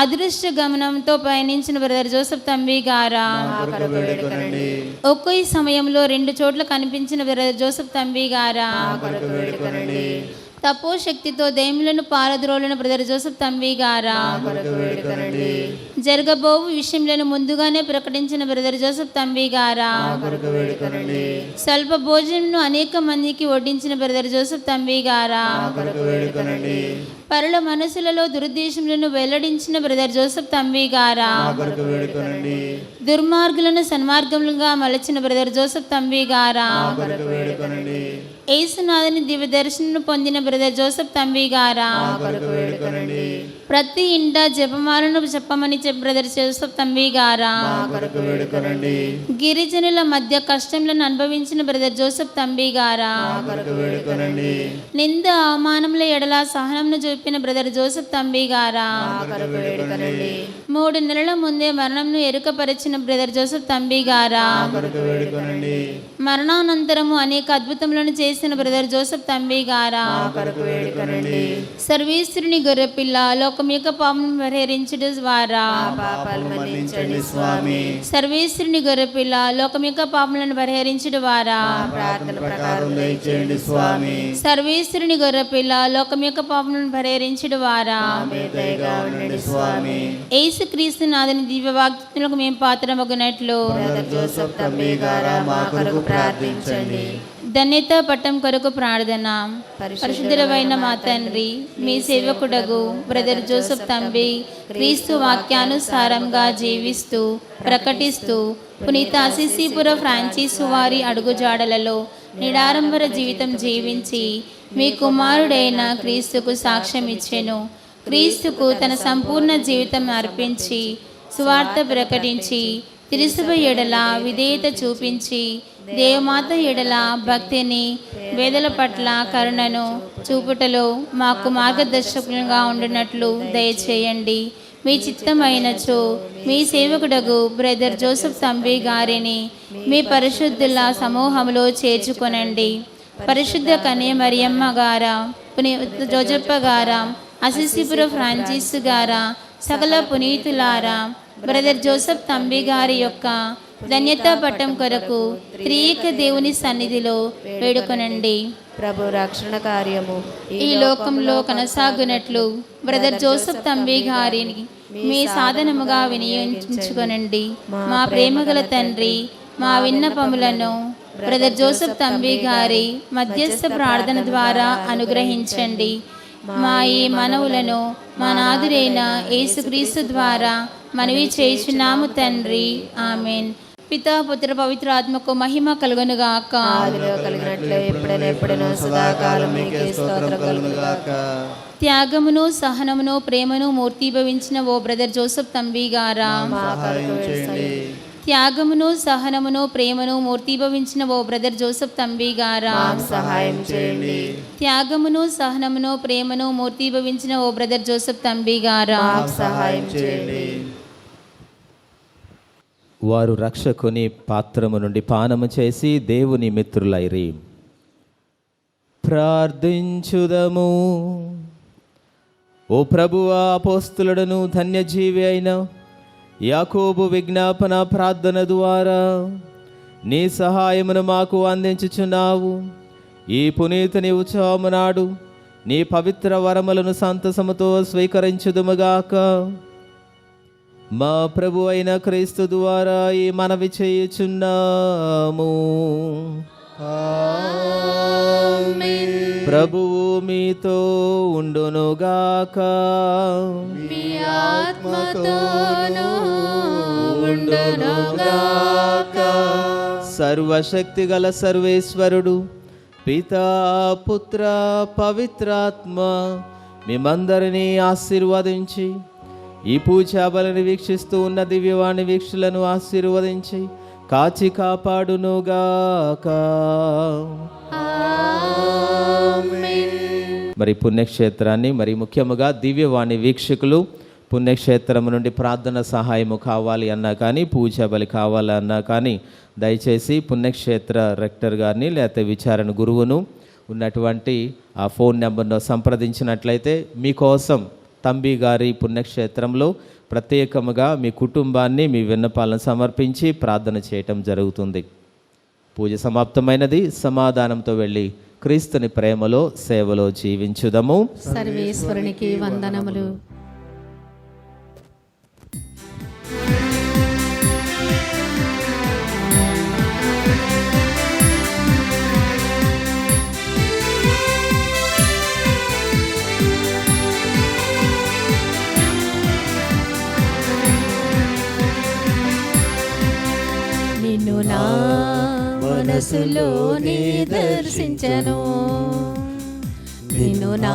అదృష్ట గమనంతో పయనించిన బ్రదర్ జోసెఫ్ తంబి గారా, మా కొరకు వేడుకనండి. ఒకే సమయంలో 2 చోట్ల కనిపించిన బ్రదర్ జోసెఫ్ తంబి గారా, మా కొరకు వేడుకనండి. తపో శక్తితో దెయ్యములను పారద్రోలిన బ్రదర్ జోసెఫ్ తంబి గారా, మా కొరకు వేడుకనండి. జరగబోవు విషయంలో ముందుగానే ప్రకటించిన బ్రదర్ జోసెఫ్ తంబి గారా, మా కొరకు వేడుకనండి. స్వల్ప భోజనంను అనేక మందికి వడ్డించిన బ్రదర్ జోసెఫ్ తంబి గారా, మా కొరకు వేడుకనండి. పరుల మనసులలో దురుద్దేశములను వెల్లడించిన బ్రదర్ జోసెఫ్ తంబి గారా, మా కొరకు వేడుకనండి. దుర్మార్గులను సన్మార్గములుగా మలచిన బ్రదర్ జోసెఫ్ తంబి గారా, మా కొరకు వేడుకనండి. యేసునాథుని దివ్య దర్శనం పొందిన బ్రదర్ జోసెఫ్ తంబి గారా, మా కొరకు వేడుకనండి. ప్రతి ఇంట జపమాలను చెప్పమని బ్రదర్ జోసెఫ్ తంబి గారా, మా కొరకు వేడుకనండి. గిరిజనుల మధ్య కష్టములను అనుభవించిన బ్రదర్ జోసెఫ్ తంబి గారా, మా కొరకు వేడుకనండి. నింద అవమానముల ఎడల సహనంను చూపిన బ్రదర్ జోసెఫ్ తంబి గారా, మా కొరకు వేడుకనండి. 3 నెలల ముందే మరణంను ఎరుకపరిచిన బ్రదర్ జోసెఫ్ తంబి గారా, మా కొరకు వేడుకనండి. మరణానంతరము అనేక అద్భుతములను చేసిన బ్రదర్ జోసెఫ్ తంబి గారా, మా కొరకు వేడుకనండి. సర్వేశ్వరుని గొర్రెపిల్ల లోకం యొక్క పాపం పరిహరించుట ద్వారా, మా పాపాలు మన్నించండి స్వామి. సర్వేశ్వరుని గొర్రెపిల్ల లోకం యొక్క పాపములను పరిహరించుట ద్వారా, ప్రార్థన ప్రకారం దయచేయండి స్వామి. సర్వేశ్వరుని గొర్రెపిల్ల లోకం యొక్క పాపములను పరిహరించుట ద్వారా, దయగా ఉండండి స్వామి. యేసుక్రీస్తు నాథుని దివ్య వాగ్దానములకు మేము పాత్రమగునట్లు బ్రదర్ జోసెఫ్ తంబి గారా మా కొరకు ప్రార్థించండి. ధన్యత పట్టం కొరకు ప్రార్థన. పరిశుద్ధులైన మా తండ్రి, మీ సేవకుడగు బ్రదర్ జోసెఫ్ తంబి క్రీస్తు వాక్యానుసారంగా జీవిస్తూ ప్రకటిస్తూ పునీత అసిసిపుర ఫ్రాన్సిస్ వారి అడుగుజాడలలో నిడారంబర జీవితం జీవించి మీ కుమారుడైన క్రీస్తుకు సాక్ష్యం ఇచ్చెను. క్రీస్తుకు తన సంపూర్ణ జీవితం అర్పించి సువార్త ప్రకటించి తిరుసభ ఎడల విధేయత చూపించి దేవమాత ఎడల భక్తిని వేదల పట్ల కరుణను చూపుటలో మాకు మార్గదర్శకులుగా ఉండినట్లు దయచేయండి. మీ చిత్తమైనచో మీ సేవకుడగు బ్రదర్ జోసెఫ్ తంబి గారిని మీ పరిశుద్ధుల సమూహంలో చేర్చుకొనండి. పరిశుద్ధ కన్య మరియమ్మ గారా, పునీత జోజప్ప గారా, అసిసిపుర ఫ్రాన్సిస్ గారా, సకల పునీతులారా, బ్రదర్ జోసెఫ్ తంబి గారి యొక్క ధన్యతా పట్టం కొరకు త్రియేక దేవుని సన్నిధిలో వేడుకొనండి. ప్రభు రక్షణ కార్యము ఈ లోకంలో కొనసాగునట్లు బ్రదర్ జోసెఫ్ తంబి గారిని మీ సాధనముగా వినియోగించుకొనండి. మా ప్రేమగల తండ్రి, మా విన్నపములను బ్రదర్ జోసెఫ్ తంబి గారి మధ్యస్థ ప్రార్థన ద్వారా అనుగ్రహించండి. మా ఈ మనవులను మా నాథుడైన యేసుక్రీస్తు ద్వారా మనవి చేయుచున్నాము తండ్రి. ఆమేన్. పితా పుత్ర పవిత్ర ఆత్మకు మహిమ కలుగునుగాక. ఆదిలో కలిగినట్లే ఎప్పుడైనా సదాకాలం మీకే స్తోత్రం కలుగునుగాక. త్యాగమును సహనమును ప్రేమను మూర్తిభవించిన ఓ బ్రదర్ జోసెఫ్ తంబి గారా, మా కొరకు వేడుకోండి. త్యాగమును సహనమును ప్రేమను మూర్తిభవించిన ఓ బ్రదర్ జోసెఫ్ తంబి గారా, మాకు సహాయం చేయండి. త్యాగమును సహనమును ప్రేమను మూర్తిభవించిన ఓ బ్రదర్ జోసెఫ్ తంబి గారా, మాకు సహాయం చేయండి. వారు రక్షకుని పాత్రము నుండి పానము చేసి దేవుని మిత్రులైరి. ప్రార్థించుదము. ఓ ప్రభువా, అపోస్తలుడను ధన్యజీవి అయిన యాకోబు విజ్ఞాపన ప్రార్థన ద్వారా నీ సహాయమును మాకు అందించుచున్నావు. ఈ పునీతుని ఉత్సవము నాడు నీ పవిత్ర వరములను సంతసముతో స్వీకరించుదుముగాక. మా ప్రభు అయిన క్రీస్తు ద్వారా ఈ మనవి చేయుచున్నాము. ప్రభువు మీతో ఉండునుగాక. మీ ఆత్మతోనూ ఉండునుగాక. సర్వశక్తి గల సర్వేశ్వరుడు పితా పుత్ర పవిత్రాత్మ మిమ్మందరినీ ఆశీర్వదించి ఈ పూజా బలిని వీక్షిస్తూ ఉన్న దివ్యవాణి వీక్షులను ఆశీర్వదించి కాచి కాపాడునుగాక. మరి పుణ్యక్షేత్రాన్ని మరి ముఖ్యముగా దివ్యవాణి వీక్షకులు పుణ్యక్షేత్రం నుండి ప్రార్థన సహాయము కావాలి అన్నా కానీ పూజా బలి కావాలన్నా కానీ దయచేసి పుణ్యక్షేత్ర రెక్టర్ గారిని లేకపోతే విచారణ గురువును ఉన్నటువంటి ఆ ఫోన్ నెంబర్ను సంప్రదించినట్లయితే మీకోసం తంబి గారి పుణ్యక్షేత్రంలో ప్రత్యేకముగా మీ కుటుంబాన్ని మీ విన్నపాలను సమర్పించి ప్రార్థన చేయటం జరుగుతుంది. పూజ సమాప్తమైనది. సమాధానంతో వెళ్ళి క్రీస్తుని ప్రేమలో సేవలో జీవించుదము. సర్వేశ్వరునికి వందనములు. నిన్ను నా మనసులోనే దర్శించను, నిన్ను నా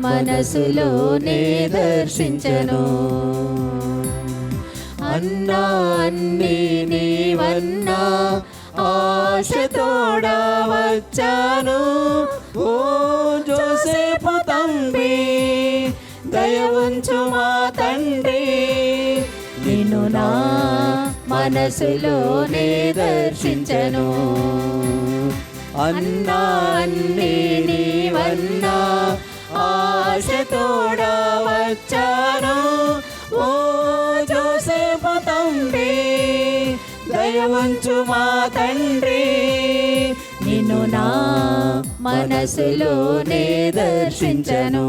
మనసులోనే దర్శించను. అన్నా అన్నీ నీవన్నా ఆశతోడా వచ్చాను. ఓ జోసేపు తంబి దయ ఉంచు మా తండ్రి, నిన్ను నా మనసులోనే దర్శించను. అన్నా అన్నీ నీవన్నా ఆశతోడా వచ్చాను. ఓ జోసేపు తంబి దయ ఉంచు మా తండ్రి, నిన్ను నా మనసులోనే దర్శించను.